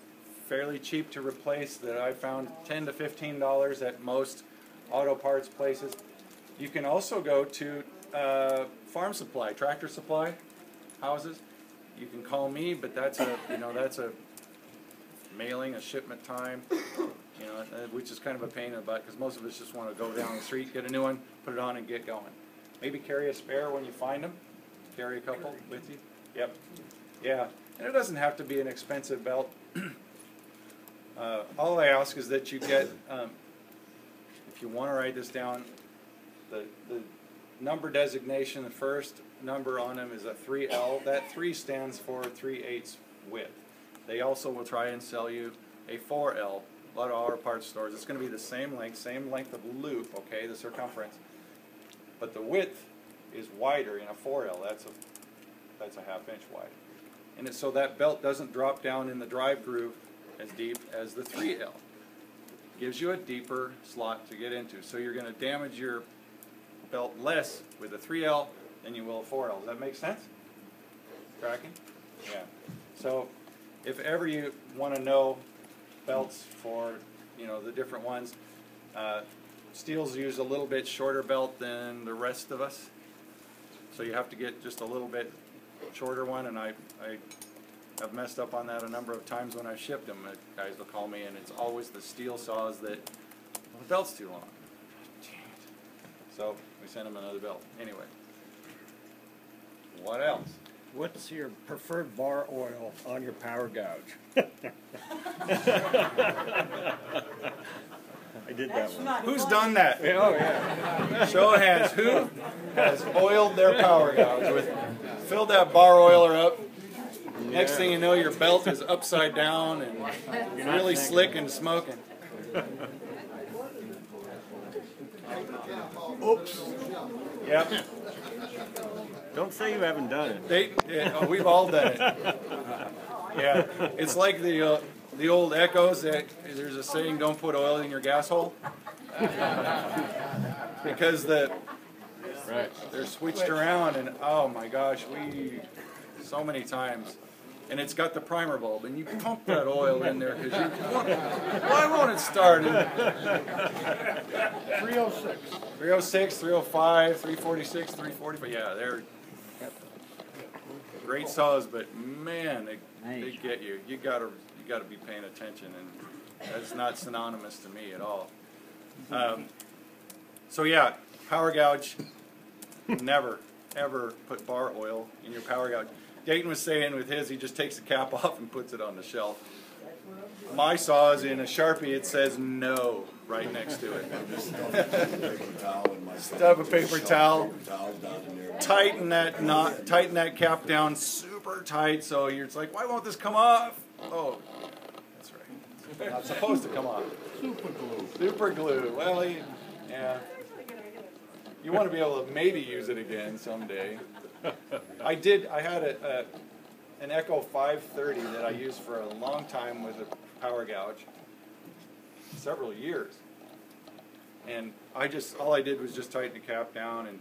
[SPEAKER 1] fairly cheap to replace. That I found $10 to $15 at most auto parts places. You can also go to farm supply, tractor supply houses. You can call me, but that's a mailing, a shipment time, which is kind of a pain in the butt because most of us just want to go down the street, get a new one, put it on, and get going. Maybe carry a spare when you find them. Carry a couple with you. Yep. Yeah, and it doesn't have to be an expensive belt. All I ask is that you get, if you want to write this down, the number designation, the first number on them is a 3L. That 3 stands for 3/8 width. They also will try and sell you a 4L. A lot of auto parts stores. It's going to be the same length of loop, okay, the circumference. But the width is wider in a 4L. That's a ½ inch wide. And so that belt doesn't drop down in the drive groove as deep as the 3L. Gives you a deeper slot to get into. So you're going to damage your belt less with a 3L than you will a 4L. Does that make sense? Tracking? Yeah. So if ever you want to know belts for, the different ones, Steel's use a little bit shorter belt than the rest of us. So you have to get just a little bit shorter one, and I have messed up on that a number of times when I've shipped them. Guys will call me, and it's always the Steel saws that, the belt's too long. Dang it. So we sent them another belt. Anyway. What else?
[SPEAKER 13] What's your preferred bar oil on your power gouge? I did that one.
[SPEAKER 1] Who's done that?
[SPEAKER 13] Oh, yeah.
[SPEAKER 1] Show of hands. Who has oiled their power gouge filled that bar oiler up? Yeah. Next thing you know, your belt is upside down and really slick and smoking.
[SPEAKER 13] Oops.
[SPEAKER 1] Yep.
[SPEAKER 13] Don't say you haven't done it.
[SPEAKER 1] We've all done it. Yeah, it's like the old Echoes. There's a saying: "Don't put oil in your gas hole," because they're switched around, and oh my gosh, so many times. And it's got the primer bulb, and you pump that oil in there because why won't it start?
[SPEAKER 9] 306.
[SPEAKER 1] 306, 305, 346, 345. Yeah, they're great saws, but man, they get you. You gotta be paying attention, and that's not synonymous to me at all. So yeah, power gouge. Never ever put bar oil in your power gouge. Dayton was saying with his, he just takes the cap off and puts it on the shelf. My saw is in a Sharpie, it says no right next to it. Stuff a paper towel, tighten that knot, tighten that cap down super super tight, so you're just like, why won't this come off? Oh, that's right. It's not supposed to come off.
[SPEAKER 9] Super glue.
[SPEAKER 1] Super glue. Well, yeah. You want to be able to maybe use it again someday. I had an Echo 530 that I used for a long time with a power gouge, several years. And all I did was just tighten the cap down and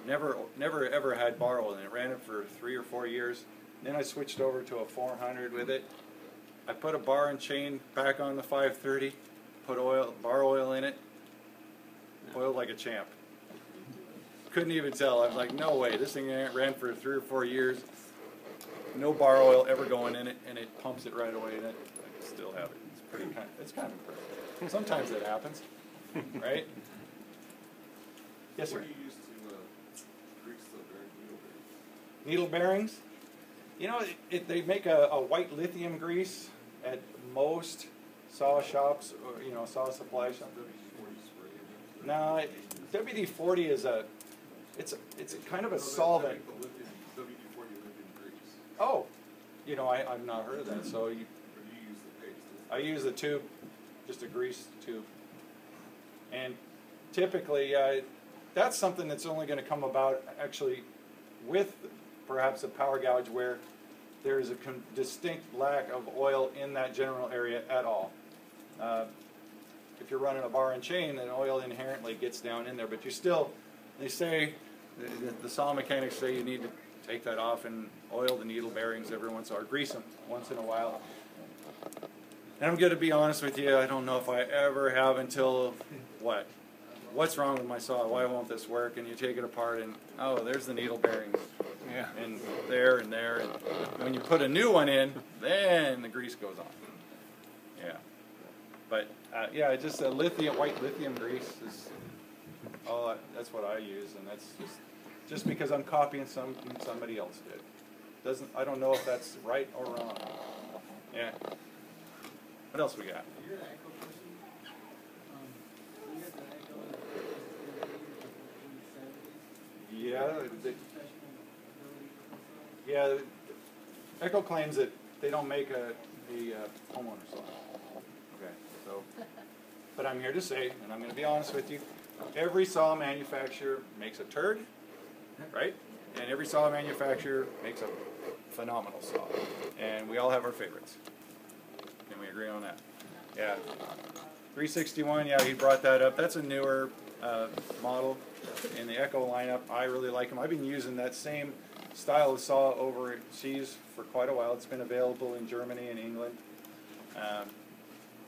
[SPEAKER 1] never ever had bar oil in it. Ran it for 3 or 4 years. Then I switched over to a 400 with it. I put a bar and chain back on the 530, put bar oil in it, oiled like a champ. Couldn't even tell. I was like, no way, this thing ran for 3 or 4 years. No bar oil ever going in it, and it pumps it right away in it. I can still have it. It's kind of impressive. Sometimes it happens, right? Yes, sir.
[SPEAKER 12] What do you use to grease the
[SPEAKER 1] Needle bearings? You know, they make a white lithium grease at most saw shops, or saw supply shops. No, WD-40 is it's kind of a solvent.
[SPEAKER 12] WD-40 lithium grease.
[SPEAKER 1] Oh, I've not heard of that. So
[SPEAKER 12] Or do you use the paste?
[SPEAKER 1] I use the tube, just a grease tube. And typically, that's something that's only going to come about actually with perhaps a power gouge where there is a distinct lack of oil in that general area at all. If you're running a bar and chain, then oil inherently gets down in there, but they say, the saw mechanics say you need to take that off and oil the needle bearings every once in a while, or grease them once in a while. And I'm going to be honest with you, I don't know if I ever have until, what's wrong with my saw? Why won't this work? And you take it apart and, oh, there's the needle bearings.
[SPEAKER 13] Yeah.
[SPEAKER 1] And there and there. And when you put a new one in, then the grease goes on. Yeah. But, just a white lithium grease is, that's what I use. And that's just because I'm copying something somebody else did. I don't know if that's right or wrong. Yeah. What else we got?
[SPEAKER 2] You're an Echo person. You got the Echo in the 70s.
[SPEAKER 1] Yeah. Echo claims that they don't make a homeowner saw. Okay, so, but I'm here to say, and I'm going to be honest with you, every saw manufacturer makes a turd, right? And every saw manufacturer makes a phenomenal saw. And we all have our favorites. Can we agree on that? Yeah. 361, yeah, he brought that up. That's a newer model in the Echo lineup. I really like them. I've been using that same style of saw overseas for quite a while. It's been available in Germany and England.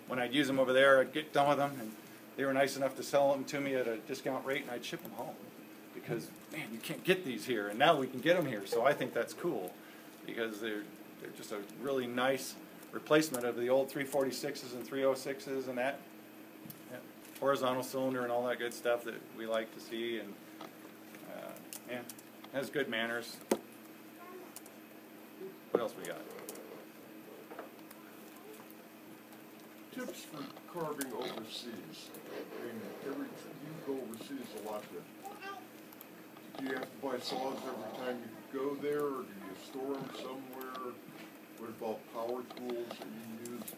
[SPEAKER 1] When I'd use them over there, I'd get done with them, and they were nice enough to sell them to me at a discount rate, and I'd ship them home. Because, man, you can't get these here, and now we can get them here. So I think that's cool, because they're just a really nice replacement of the old 346s and 306s and that. Yeah. Horizontal cylinder and all that good stuff that we like to see, and has good manners. What else we got?
[SPEAKER 12] Tips for carving overseas. I mean, you go overseas a lot. Do you have to buy saws every time you go there, or do you store them somewhere? What about power tools that you use?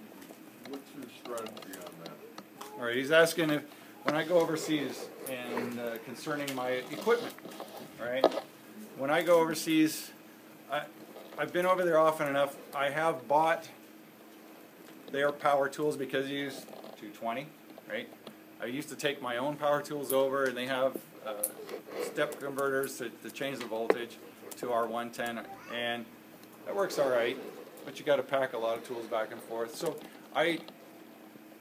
[SPEAKER 12] What's your strategy on that?
[SPEAKER 1] All right, he's asking if when I go overseas and concerning my equipment. All right, when I go overseas, I've been over there often enough. I have bought their power tools because you use 220, right? I used to take my own power tools over, and they have step converters to change the voltage to our 110, and that works all right. But you got to pack a lot of tools back and forth. So I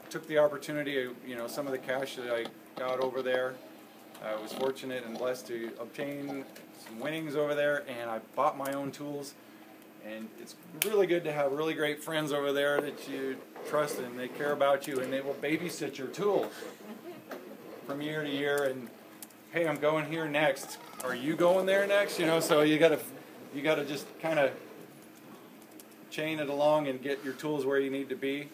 [SPEAKER 1] took the opportunity, some of the cash that I got over there. I was fortunate and blessed to obtain some winnings over there, and I bought my own tools. And it's really good to have really great friends over there that you trust, and they care about you, and they will babysit your tools from year to year. And hey, I'm going here next. Are you going there next? So you gotta just kind of chain it along and get your tools where you need to be.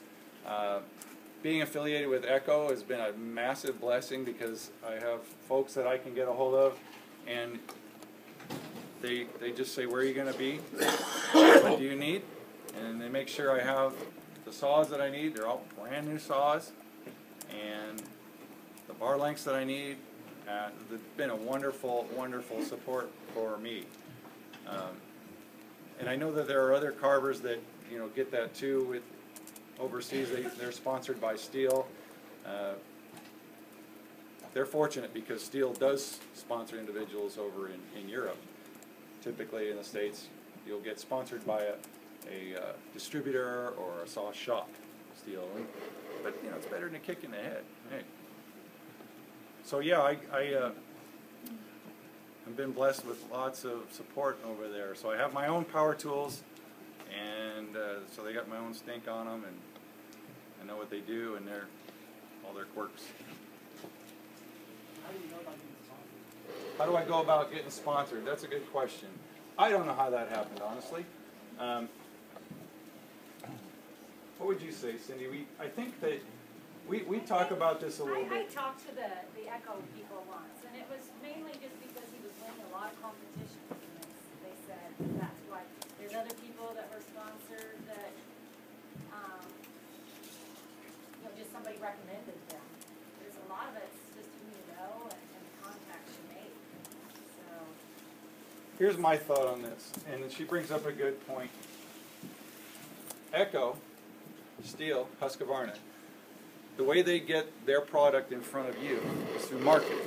[SPEAKER 1] Being affiliated with Echo has been a massive blessing because I have folks that I can get a hold of, and they just say, where are you going to be? what do you need? And they make sure I have the saws that I need. They're all brand new saws, and the bar lengths that I need. They've been a wonderful, wonderful support for me. And I know that there are other carvers that get that too. With overseas, they're sponsored by Steel. They're fortunate because Steel does sponsor individuals over in Europe. Typically in the States, you'll get sponsored by a distributor or a saw shop, Steel. But it's better than a kick in the head. Hey. So yeah, I've been blessed with lots of support over there. So I have my own power tools, and so they got my own stink on them, and I know what they do and all their quirks.
[SPEAKER 4] How do you know about getting sponsored?
[SPEAKER 1] How do I go about getting sponsored? That's a good question. I don't know how that happened, honestly. What would you say, Cindy? I think that we talk about this a little
[SPEAKER 5] I
[SPEAKER 1] bit.
[SPEAKER 5] talked to the Echo people once, and it was mainly just because he was winning a lot of competitions. And they said that's why. There's other people that were sponsored that, just somebody recommended them. There's a lot of it's just who you know and the contacts you make. So.
[SPEAKER 1] Here's my thought on this, and she brings up a good point. Echo, Steel, Husqvarna, the way they get their product in front of you is through marketing,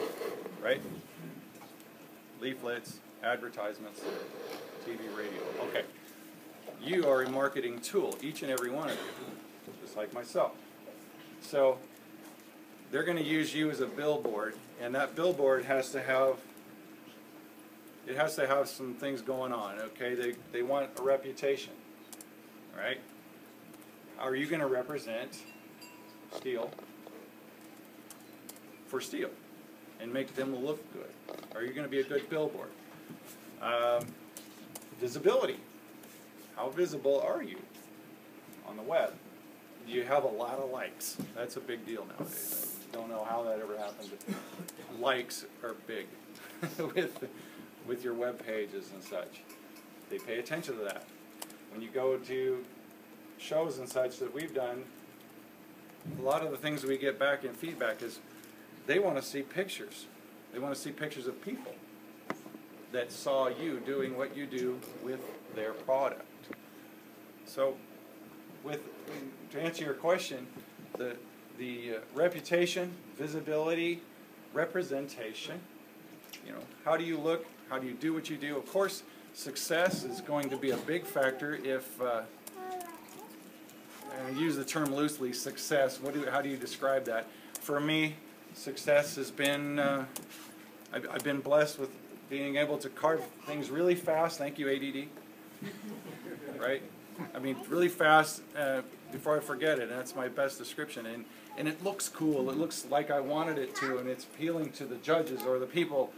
[SPEAKER 1] right? Leaflets, advertisements, TV, radio. Okay. You are a marketing tool, each and every one of you, just like myself. So they're going to use you as a billboard, and that billboard has to have some things going on, okay? They want a reputation, right? Are you going to represent Steel for Steel and make them look good? Are you going to be a good billboard? Visibility. How visible are you on the web? Do you have a lot of likes? That's a big deal nowadays. I don't know how that ever happened, but likes are big with your web pages and such. They pay attention to that. When you go to shows and such that we've done, a lot of the things we get back in feedback is they want to see pictures. They want to see pictures of people that saw you doing what you do with their product. So, to answer your question, the reputation, visibility, representation. How do you look? How do you do what you do? Of course, success is going to be a big factor. If I use the term loosely, success. How do you describe that? For me, success has been. I've been blessed with being able to carve things really fast. Thank you, ADD. Right? I mean, really fast before I forget it. And that's my best description. And it looks cool. It looks like I wanted it to, and it's appealing to the judges or the people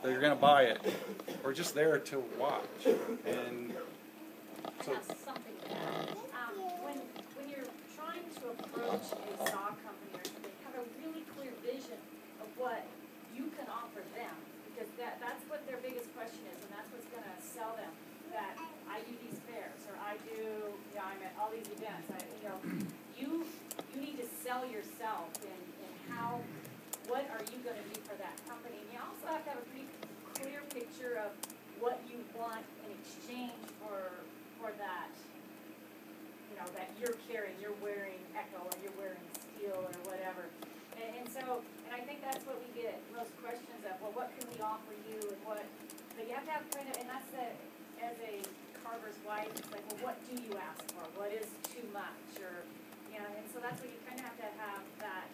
[SPEAKER 1] that are going to buy it, or just there to watch. And so.
[SPEAKER 5] I have something to add. When you're trying to approach a saw company or something, have a really clear vision of what you can offer them, because that's what their biggest question is, and that's what's going to sell them. That I do these fairs, or I'm at all these events. You need to sell yourself in what are you going to do for that company, and you also have to have a pretty clear picture of what you want in exchange for that. That you're carrying, you're wearing Echo, or you're wearing Steel, or whatever. And I think that's what we get most questions of. Well, what can we offer you, and what? But you have to have kind of, and that's as a carver's wife, it's like, well, what do you ask for? What is too much, or and so that's what you kind of have to have that,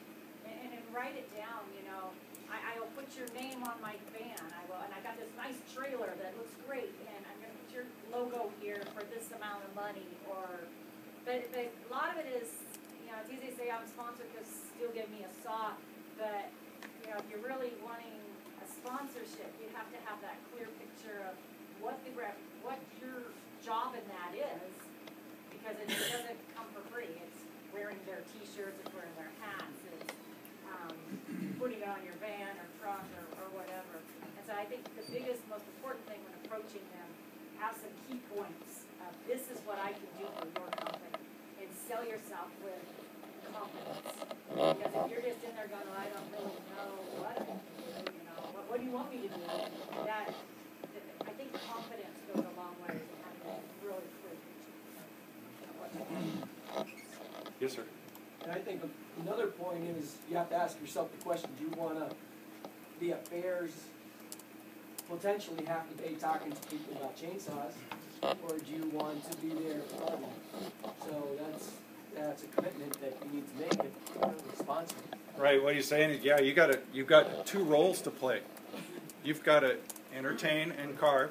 [SPEAKER 5] and write it down. I will put your name on my van. I will, and I got this nice trailer that looks great, and I'm going to put your logo here for this amount of money, or. But a lot of it is, it's easy to say I'm sponsored because Steel gave me a saw, but, if you're really wanting a sponsorship, you have to have that clear picture of what your job in that is, because it doesn't come for free. It's wearing their T-shirts, it's wearing their hats, it's putting it on your van or truck or whatever. And so I think the biggest, most important thing when approaching them, have some key points of this is what I can do for your company, and sell yourself with confidence. Because if you're just in there going, I don't really know what I can do, you know, what do you want me to do? That, I think confidence goes a long way in having a really clear picture of what you want.
[SPEAKER 1] Yes, sir.
[SPEAKER 14] And I think another point is you have to ask yourself the question, do you want to be at fairs, potentially half the day talking to people about chainsaws, or do you want to be there carving? So that's a commitment that you need to make if you're responsible.
[SPEAKER 1] Right, what he's saying is, yeah, you've got two roles to play. You've got to entertain and carve,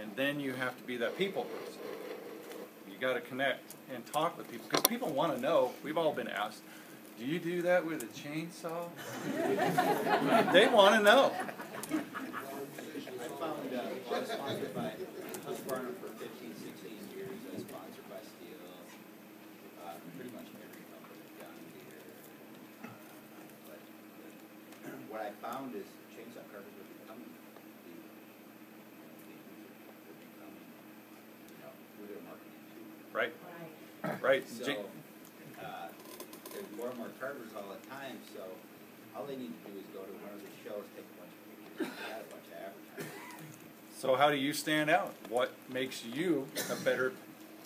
[SPEAKER 1] and then you have to be that people person. You got to connect and talk with people, because people want to know. We've all been asked, do you do that with a chainsaw? They want to know.
[SPEAKER 15] I found I was sponsored by Husqvarna for 15, 16 years. I was sponsored by Steel, pretty much every company down here. But what I found is chainsaw carvers were becoming who they're marketing to.
[SPEAKER 1] Right. Right.
[SPEAKER 15] So there's more and more carvers all the time. So all they need to do is go to one of the shows, take a bunch of pictures, and add a bunch of advertising.
[SPEAKER 1] So how do you stand out? What makes you a better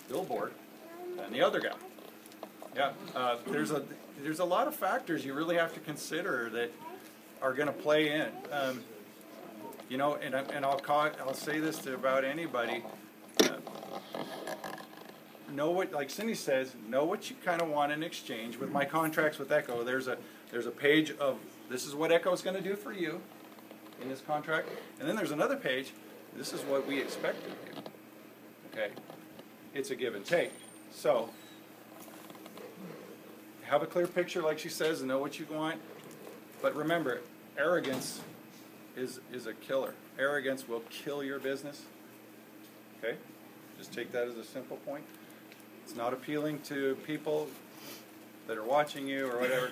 [SPEAKER 1] billboard than the other guy? Yeah, there's a lot of factors you really have to consider that are going to play in. You know, and I'll say this to about anybody. Know what, like Cindy says, know what you kind of want in exchange. With my contracts with Echo, there's a page of this is what Echo is going to do for you in this contract, and then there's another page. This is what we expect of you. Okay, it's a give and take. So have a clear picture, like she says, and know what you want. But remember, arrogance is a killer. Arrogance will kill your business. Okay, just take that as a simple point. It's not appealing to people that are watching you or whatever.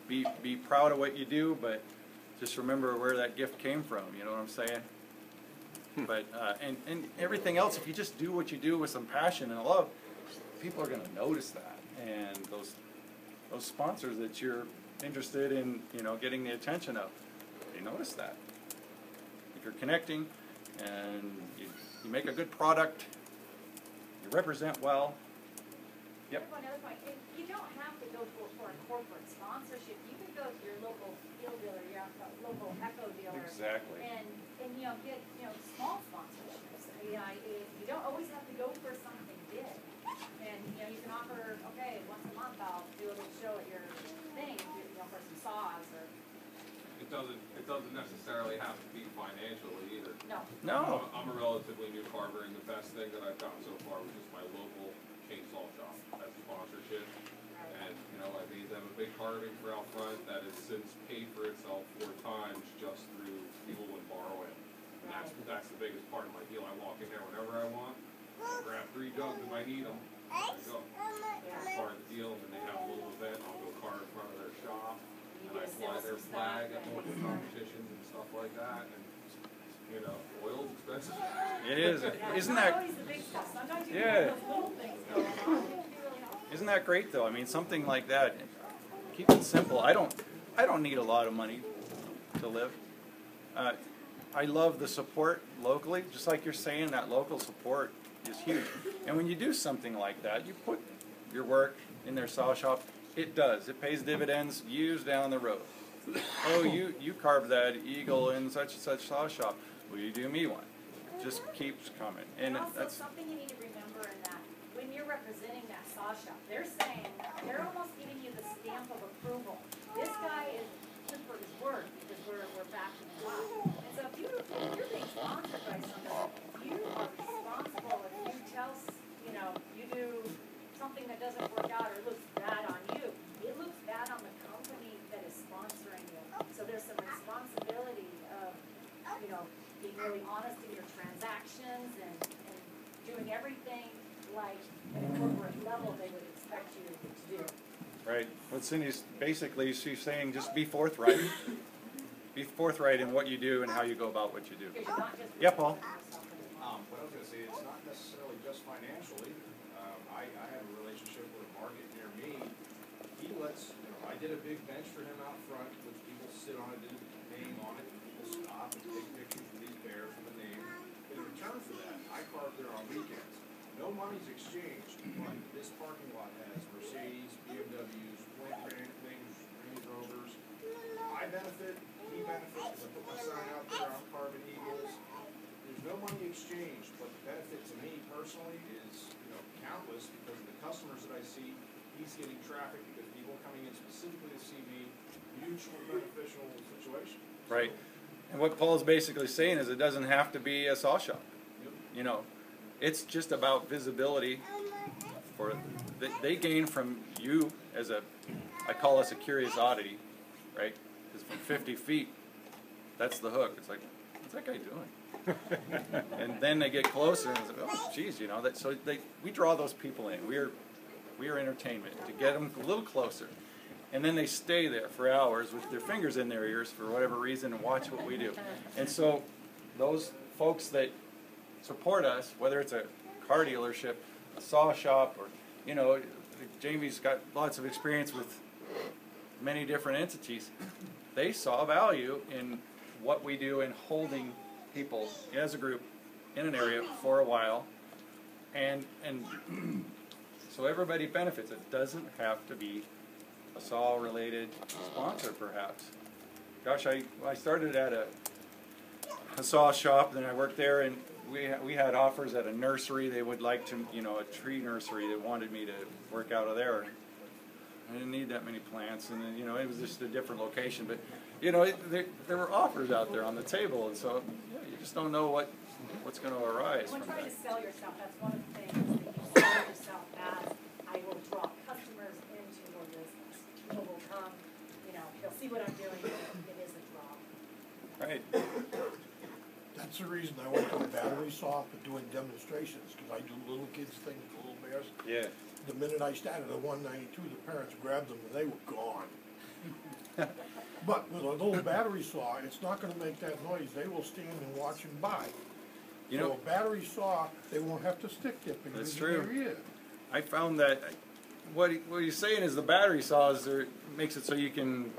[SPEAKER 1] Be proud of what you do, but just remember where that gift came from. You know what I'm saying? But and everything else, if you just do what you do with some passion and love, people are going to notice that. And those sponsors that you're interested in, you know, getting the attention of, they notice that. If you're connecting and you make a good product, you represent well. Yep.
[SPEAKER 5] One other point, you don't have to go for a corporate sponsorship. You can go to your local steel dealer, your local Echo dealer,
[SPEAKER 1] Exactly.
[SPEAKER 5] and you know get small sponsorships. You don't always have to go for something big. And you can offer, okay, once a month I'll do a little show at your thing, for some saws or.
[SPEAKER 6] It doesn't necessarily have to be financially either.
[SPEAKER 5] No.
[SPEAKER 1] No.
[SPEAKER 6] I'm a relatively new carver, and the best thing that I've gotten so far was just my local chainsaw shop as a sponsorship. And I made them a big carving for out front that has since paid for itself 4 times just through fuel and borrowing. And that's the biggest part of my deal. I walk in there whenever I want. I'll grab 3 jugs if I need them. I go. That's part of the deal. And then they have a little event. I'll go carve in front of their shop. And I fly their flag at local competitions and stuff like that. And oil's expensive.
[SPEAKER 1] It is. Isn't that?
[SPEAKER 5] Not always the big stuff. Sometimes you
[SPEAKER 1] Yeah.
[SPEAKER 5] can have those little things going on. It can be really helpful.
[SPEAKER 1] Isn't that great though? I mean, something like that. Keep it simple. I don't need a lot of money to live. I love the support locally, just like you're saying. That local support is huge. And when you do something like that, you put your work in their saw shop. It does. It pays dividends years down the road. Oh, you carved that eagle in such and such saw shop. Will you do me one? It just keeps coming.
[SPEAKER 5] And also
[SPEAKER 1] that's
[SPEAKER 5] something you need to remember in that when you're representing that saw shop, they're almost giving you the stamp of approval. This guy is good for his word because we're backing him up. And so if you're being sponsored by somebody, you are responsible if you tell you do something that doesn't work out or looks bad on you. It looks bad on the company that is sponsoring you. So there's some responsibility of being really honest in your transactions and doing everything like at a corporate level they would expect you to do.
[SPEAKER 1] right. What Cindy's basically, she's saying just be forthright. Be forthright in what you do and how you go about what you do.
[SPEAKER 5] Because you're not just
[SPEAKER 1] Yeah, Paul.
[SPEAKER 5] yourself in
[SPEAKER 4] What I was gonna say, it's not necessarily just financial either. I have a relationship with a market near me. He lets, I did a big bench for him out front, which people sit on it, did a name on it, and people stop and take pictures with these bears with a name. In return for that, I carve there on weekends. No money's exchanged, but this parking lot has Mercedes, BMWs, Range Rovers. I benefit, he benefits, because I put my sign out there, I'm carving eagles. There's no money exchanged, but the benefit to me personally is, countless, because of the customers that I see. He's getting traffic because people are coming in specifically to see me. Mutual beneficial situation.
[SPEAKER 1] Right. And what Paul's basically saying is it doesn't have to be a saw shop.
[SPEAKER 4] Yep.
[SPEAKER 1] It's just about visibility. They gain from you as I call us a curious oddity, right? Because from 50 feet, that's the hook. It's like, what's that guy doing? And then they get closer and it's like, oh, geez, we draw those people in. We are entertainment to get them a little closer. And then they stay there for hours with their fingers in their ears for whatever reason and watch what we do. And so those folks that support us, whether it's a car dealership, a saw shop, or, Jamie's got lots of experience with many different entities, they saw value in what we do in holding people as a group in an area for a while. And so everybody benefits. It doesn't have to be a saw-related sponsor, perhaps. Gosh, I started at a saw shop, then I worked there, and we had offers at a nursery. They would like to, a tree nursery. They wanted me to work out of there. I didn't need that many plants, and then, it was just a different location. But, there were offers out there on the table, and so you just don't know what's going to arise
[SPEAKER 5] When
[SPEAKER 1] from
[SPEAKER 5] trying
[SPEAKER 1] that.
[SPEAKER 5] to sell yourself, that's one of the things that you sell yourself as, I will draw customers into your business. People will come, they'll see what I'm doing, and it is a draw.
[SPEAKER 1] Right.
[SPEAKER 13] That's the reason I went to a battery saw for doing demonstrations, because I do little kids things, little bears.
[SPEAKER 1] Yeah.
[SPEAKER 13] The minute I started at 192, the parents grabbed them and they were gone. But with a little battery saw, it's not going to make that noise. They will stand and watch and buy. So a battery saw, they won't have to stick their fingers in their ear.
[SPEAKER 1] I found that what he's saying is the battery saws makes it so you can.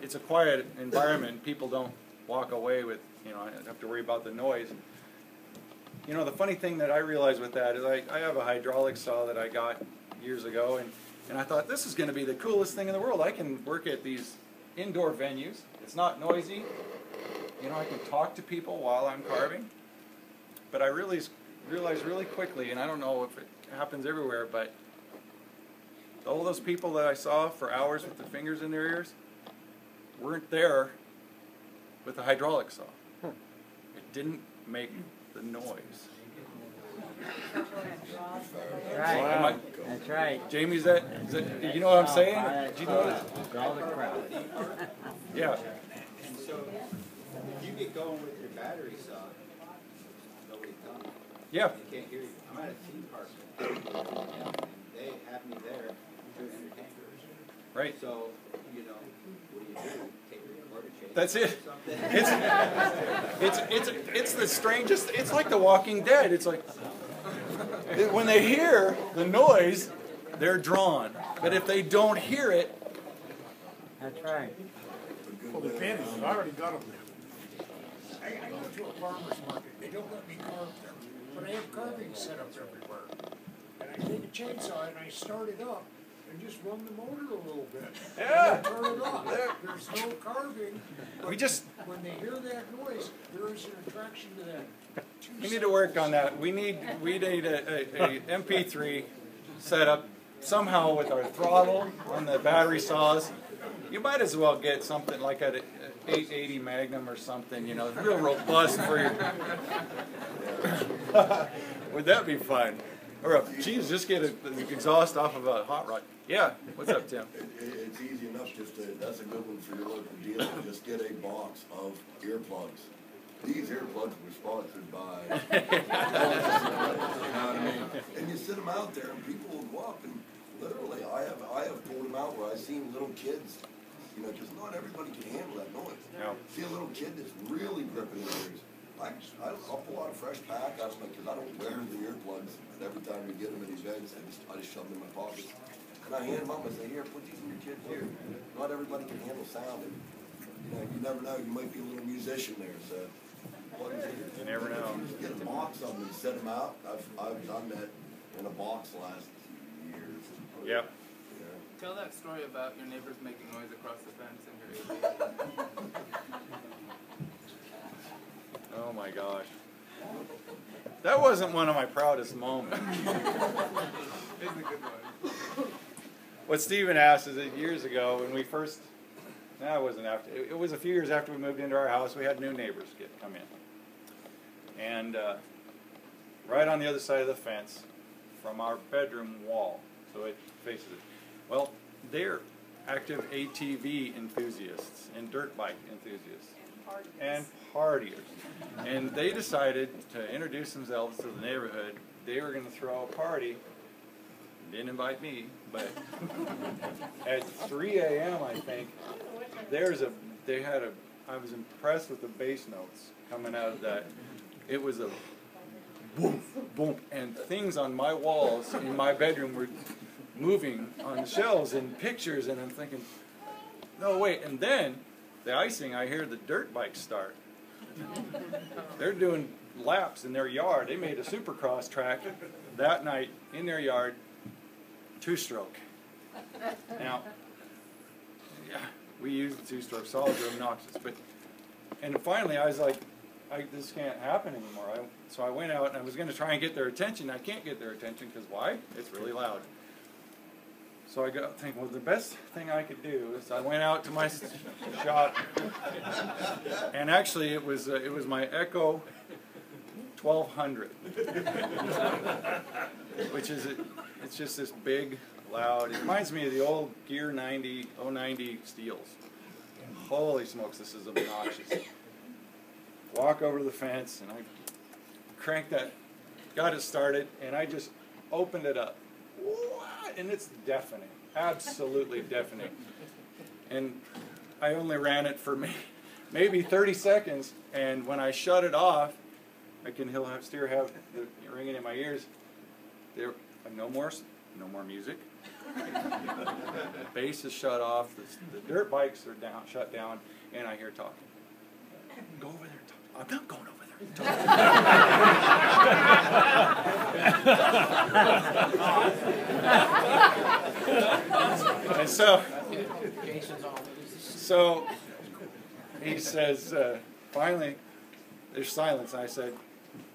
[SPEAKER 1] It's a quiet environment. People don't walk away with I don't have to worry about the noise. The funny thing that I realized with that is I have a hydraulic saw that I got years ago, and I thought this is going to be the coolest thing in the world. I can work at these indoor venues. It's not noisy. I can talk to people while I'm carving. But I realized really quickly, and I don't know if it happens everywhere, but all those people that I saw for hours with their fingers in their ears weren't there with the hydraulic saw. It didn't make the noise.
[SPEAKER 8] Right. That's right.
[SPEAKER 1] Jamie, is that you know what I'm saying? Did you notice?
[SPEAKER 8] Draw the crowd.
[SPEAKER 1] Yeah.
[SPEAKER 15] And so, if you get going with your battery saw, nobody comes.
[SPEAKER 1] Yeah.
[SPEAKER 15] They can't hear you. I'm at a theme park, and they have me there to entertain.
[SPEAKER 1] Right.
[SPEAKER 15] So, what do? Take a recorder chain.
[SPEAKER 1] That's it. It's the strangest. It's like The Walking Dead. It's like when they hear the noise, they're drawn. But if they don't hear it,
[SPEAKER 8] That's right.
[SPEAKER 13] Well, the advantage is I already got them there.
[SPEAKER 16] I go to a farmer's market, they don't let me carve there, but I have carving set up everywhere. And I take a chainsaw and I start it up and just run the motor a little bit.
[SPEAKER 1] Yeah.
[SPEAKER 16] And turn it off. There's no carving.
[SPEAKER 1] We just
[SPEAKER 16] When they hear that noise, there is an attraction to that.
[SPEAKER 1] we need to work on that. We need a MP3 set up somehow with our throttle on the battery saws. You might as well get something like an 880 Magnum or something, real robust for your. Would that be fun? Or geez, just get the exhaust off of a hot rod. Yeah, what's up, Tim?
[SPEAKER 17] It's easy enough. That's a good one for your local dealer. Just get a box of earplugs. These earplugs were sponsored by. You know what I mean? And you sit them out there, and people will go up and literally, I have pulled them out where I've seen little kids. Because not everybody can handle that noise.
[SPEAKER 1] No.
[SPEAKER 17] See a little kid that's really gripping their ears. I pull out a fresh pack out of my, because I don't wear the earplugs. And every time we get them in events, I just shove them in my pockets. And I hand them up and say, here, put these in your kids here. Not everybody can handle sound. And, you know, you never know, you might be a little musician there, so.
[SPEAKER 1] You never know.
[SPEAKER 17] Get a box of them and set them out. I've done that in a box the last few years.
[SPEAKER 1] Yep.
[SPEAKER 18] Tell that story about your neighbors making noise across the fence and your
[SPEAKER 1] Oh my gosh. That wasn't one of my proudest moments.
[SPEAKER 18] It's a good one.
[SPEAKER 1] What Stephen asked is that years ago when we first, no, it wasn't after, it was a few years after we moved into our house, we had new neighbors come in. And right on the other side of the fence from our bedroom wall, so it faces it. Well, they're active ATV enthusiasts and dirt bike enthusiasts and partiers. And they decided to introduce themselves to the neighborhood. They were going to throw a party. Didn't invite me, but at 3 a.m. I think, I was impressed with the bass notes coming out of that. It was a boom, boom, and things on my walls in my bedroom were moving on the shelves and pictures, and I'm thinking, no, wait. And then the icing, I hear the dirt bikes start. They're doing laps in their yard. They made a supercross track that night in their yard, 2-stroke. Now, yeah, we use the 2-stroke solids, are obnoxious, and finally I was like, this can't happen anymore. So I went out and I was going to try and get their attention. I can't get their attention because why? It's really loud. So I got thinking, well, the best thing I could do is I went out to my shop, and actually it was my Echo 1200, which is it's just this big, loud. It reminds me of the old Gear 090 Steels. Holy smokes, this is obnoxious. Walk over to the fence, and I cranked that, got it started, and I just opened it up. And it's deafening, absolutely deafening. And I only ran it for maybe 30 seconds, and when I shut it off, I can still have the ringing in my ears. There, no more music. Bass is shut off. The dirt bikes are shut down, and I hear talking. Go over there and talk. I'm not going over there. And so he says, finally, there's silence. I said,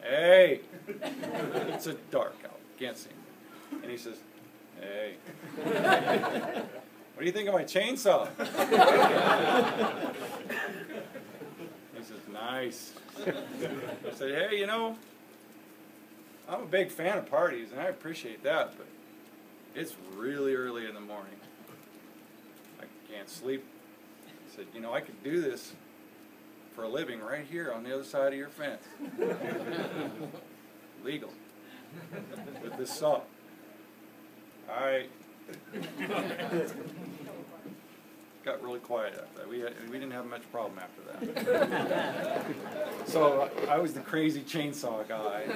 [SPEAKER 1] hey, it's a dark out, can't see him. And he says, hey, what do you think of my chainsaw? He says, nice. I said, hey, you know, I'm a big fan of parties, and I appreciate that, but it's really early in the morning. I can't sleep. I said, you know, I could do this for a living right here on the other side of your fence. Legal. With this saw. All right. Got really quiet after that. We didn't have much problem after that. So I was the crazy chainsaw guy.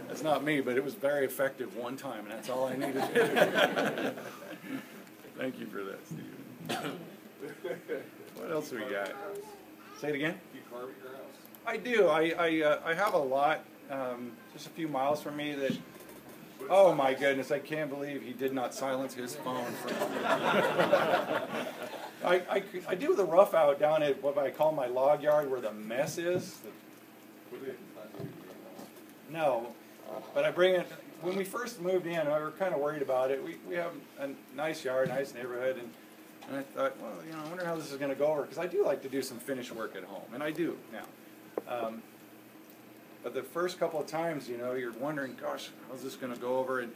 [SPEAKER 1] That's not me, but it was very effective one time, and that's all I needed. Thank you for that, Stephen. What else do we got? Say it again?
[SPEAKER 6] Do you carve at your house?
[SPEAKER 1] I do. I have a lot, just a few miles from me that. Oh my goodness, I can't believe he did not silence his phone. I do the rough out down at what I call my log yard where the mess is. No, but I bring it, when we first moved in, I were kind of worried about it. We have a nice yard, nice neighborhood, and I thought, well, you know, I wonder how this is going to go over, because I do like to do some finish work at home, and I do now. But the first couple of times, you know, you're wondering, gosh, how's this going to go over? And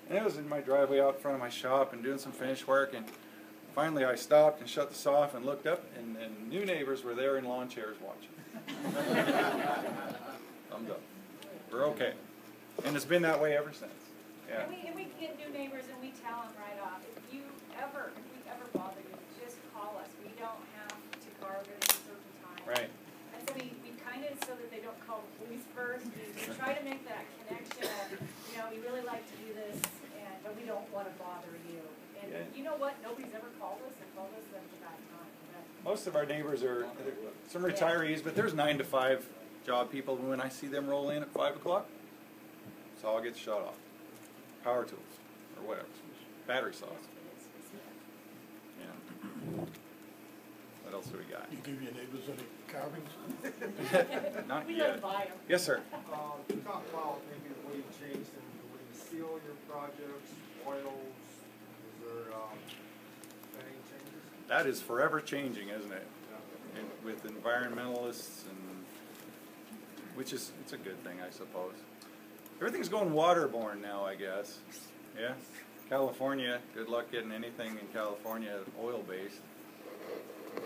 [SPEAKER 1] it was in my driveway out front of my shop and doing some finish work. And finally I stopped and shut this off and looked up, and new neighbors were there in lawn chairs watching. Thumbs up. We're okay. And it's been that way ever since. Yeah.
[SPEAKER 5] And we get new neighbors and we tell them right off, if we ever bother you, just call us. We don't have to carve at a certain time.
[SPEAKER 1] Right.
[SPEAKER 5] And we kind of, so that they don't call the police first, we try to make that connection of, we really like to do this, but we don't want to bother you. And you know what? Nobody's ever called us and told us that it's a bad time.
[SPEAKER 1] Most of our neighbors are some retirees, but there's 9 to 5 job people. When I see them roll in at 5 o'clock, so all gets shut off. Power tools or whatever, battery saws. Yeah. What else do we got?
[SPEAKER 13] You give your neighbors any carvings?
[SPEAKER 1] Not
[SPEAKER 5] we
[SPEAKER 1] yet.
[SPEAKER 5] don't buy them.
[SPEAKER 1] Yes, sir.
[SPEAKER 4] You talk about maybe the way you change them, the way you seal your projects, oils, is there, any changes?
[SPEAKER 1] That is forever changing, isn't it? And with environmentalists, and it's a good thing, I suppose. Everything's going waterborne now, I guess. Yeah. California, good luck getting anything in California oil-based.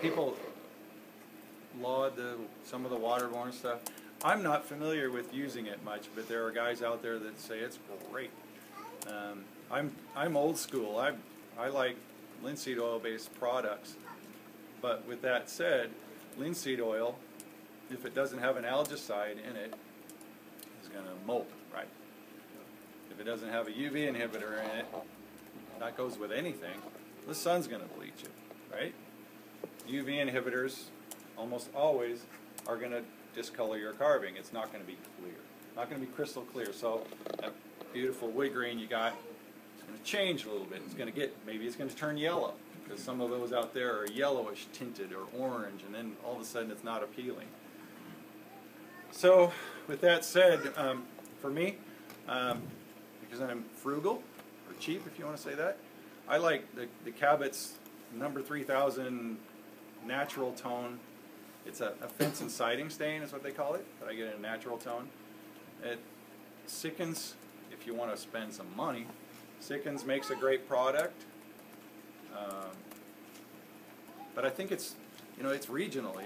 [SPEAKER 1] People laud some of the waterborne stuff. I'm not familiar with using it much, but there are guys out there that say it's great. I'm old school. I like linseed oil-based products. But with that said, linseed oil, if it doesn't have an algicide in it, is going to molt, right? If it doesn't have a UV inhibitor in it, that goes with anything, the sun's going to bleach it, right? UV inhibitors almost always are going to discolor your carving. It's not going to be clear, not going to be crystal clear. So that beautiful wood grain you got, it's going to change a little bit. It's going to maybe it's going to turn yellow, because some of those out there are yellowish tinted or orange, and then all of a sudden it's not appealing. So with that said, for me, because I'm frugal, or cheap if you want to say that, I like the Cabot's number 3000 natural tone. It's a fence and siding stain is what they call it, but I get it in a natural tone. It Sickens, if you want to spend some money. Sickens makes a great product, but I think it's regional.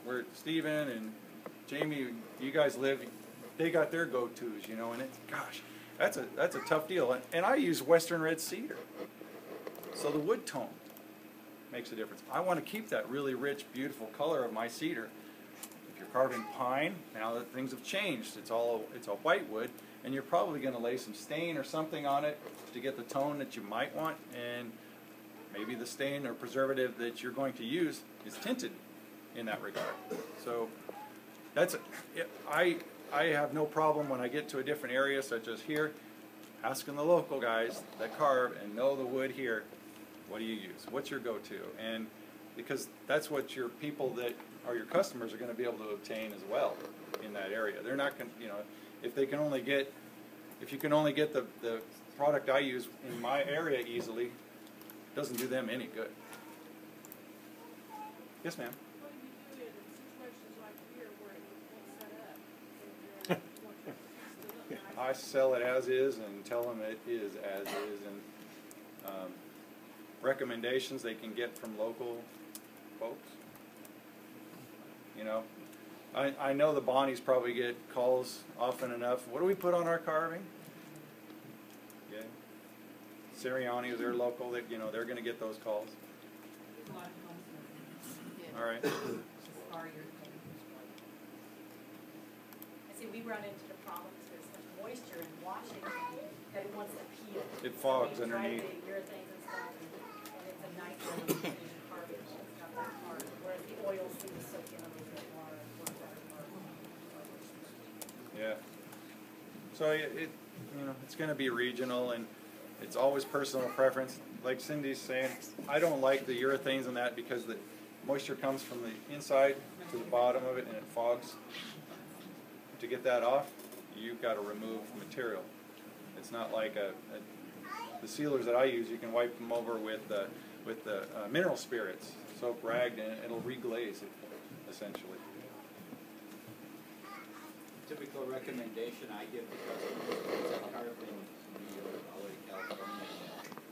[SPEAKER 1] Where Stephen and Jamie, you guys live, they got their go-tos, and it's, gosh, that's a tough deal. And I use Western red cedar, so the wood tone makes a difference. I want to keep that really rich, beautiful color of my cedar. If you're carving pine, now that things have changed, it's a white wood, and you're probably going to lay some stain or something on it to get the tone that you might want, and maybe the stain or preservative that you're going to use is tinted in that regard. So I have no problem when I get to a different area, such as here, asking the local guys that carve and know the wood here, what do you use? What's your go-to? And because that's what your people that are your customers are going to be able to obtain as well in that area. They're not going to, if you can only get the product I use in my area easily, it doesn't do them any good. Yes, ma'am.
[SPEAKER 11] What do you do in situations like here where it won't set up?
[SPEAKER 1] I sell it as is and tell them it is as is, and recommendations they can get from local folks. I know the Bonnies probably get calls often enough. What do we put on our carving? Yeah, Sirianni is their local. That they're going to get those calls. All right.
[SPEAKER 5] I see we run into the problems. There's such moisture in Washington that it wants to peel.
[SPEAKER 1] It fogs
[SPEAKER 5] so
[SPEAKER 1] underneath.
[SPEAKER 5] Urethanes and stuff, and it's a nightmare to finish carving. It's not that hard. Whereas the oil seems to soak in a little bit more.
[SPEAKER 1] Yeah. So it's going to be regional, and it's always personal preference. Like Cindy's saying, I don't like the urethanes in that because the moisture comes from the inside to the bottom of it and it fogs. To get that off, you've got to remove material. It's not like the sealers that I use. You can wipe them over with the mineral spirits, soap rag, and it'll reglaze it essentially.
[SPEAKER 15] Typical recommendation I give to customers is I carve in New York, LA, California,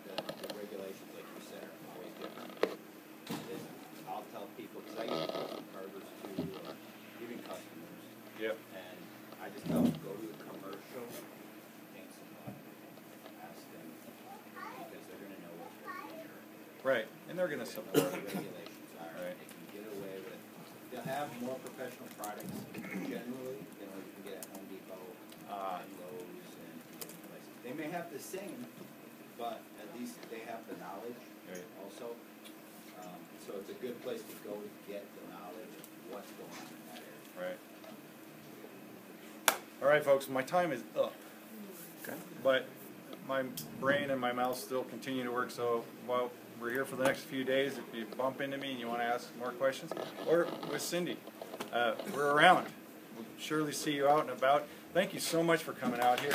[SPEAKER 15] the regulations, like you said, are always different. I'll tell people, because I use custom carvers too, or even customers.
[SPEAKER 1] Yep.
[SPEAKER 15] And I just tell them, go to a commercial paint supply, ask them, because they're going to know what they're doing.
[SPEAKER 1] Right, and they're going to support
[SPEAKER 15] what the regulations are.
[SPEAKER 1] Right.
[SPEAKER 15] They can get away with, they'll have have more professional products generally than what you can get at Home Depot and Lowe's and different places. They may have the same, but at least they have the knowledge also. So it's a good place to go to get the knowledge of what's going on in that area.
[SPEAKER 1] Right. All right, folks, my time is up. Okay. But my brain and my mouth still continue to work, so while we're here for the next few days, if you bump into me and you want to ask more questions, or with Cindy, we're around. We'll surely see you out and about. Thank you so much for coming out here.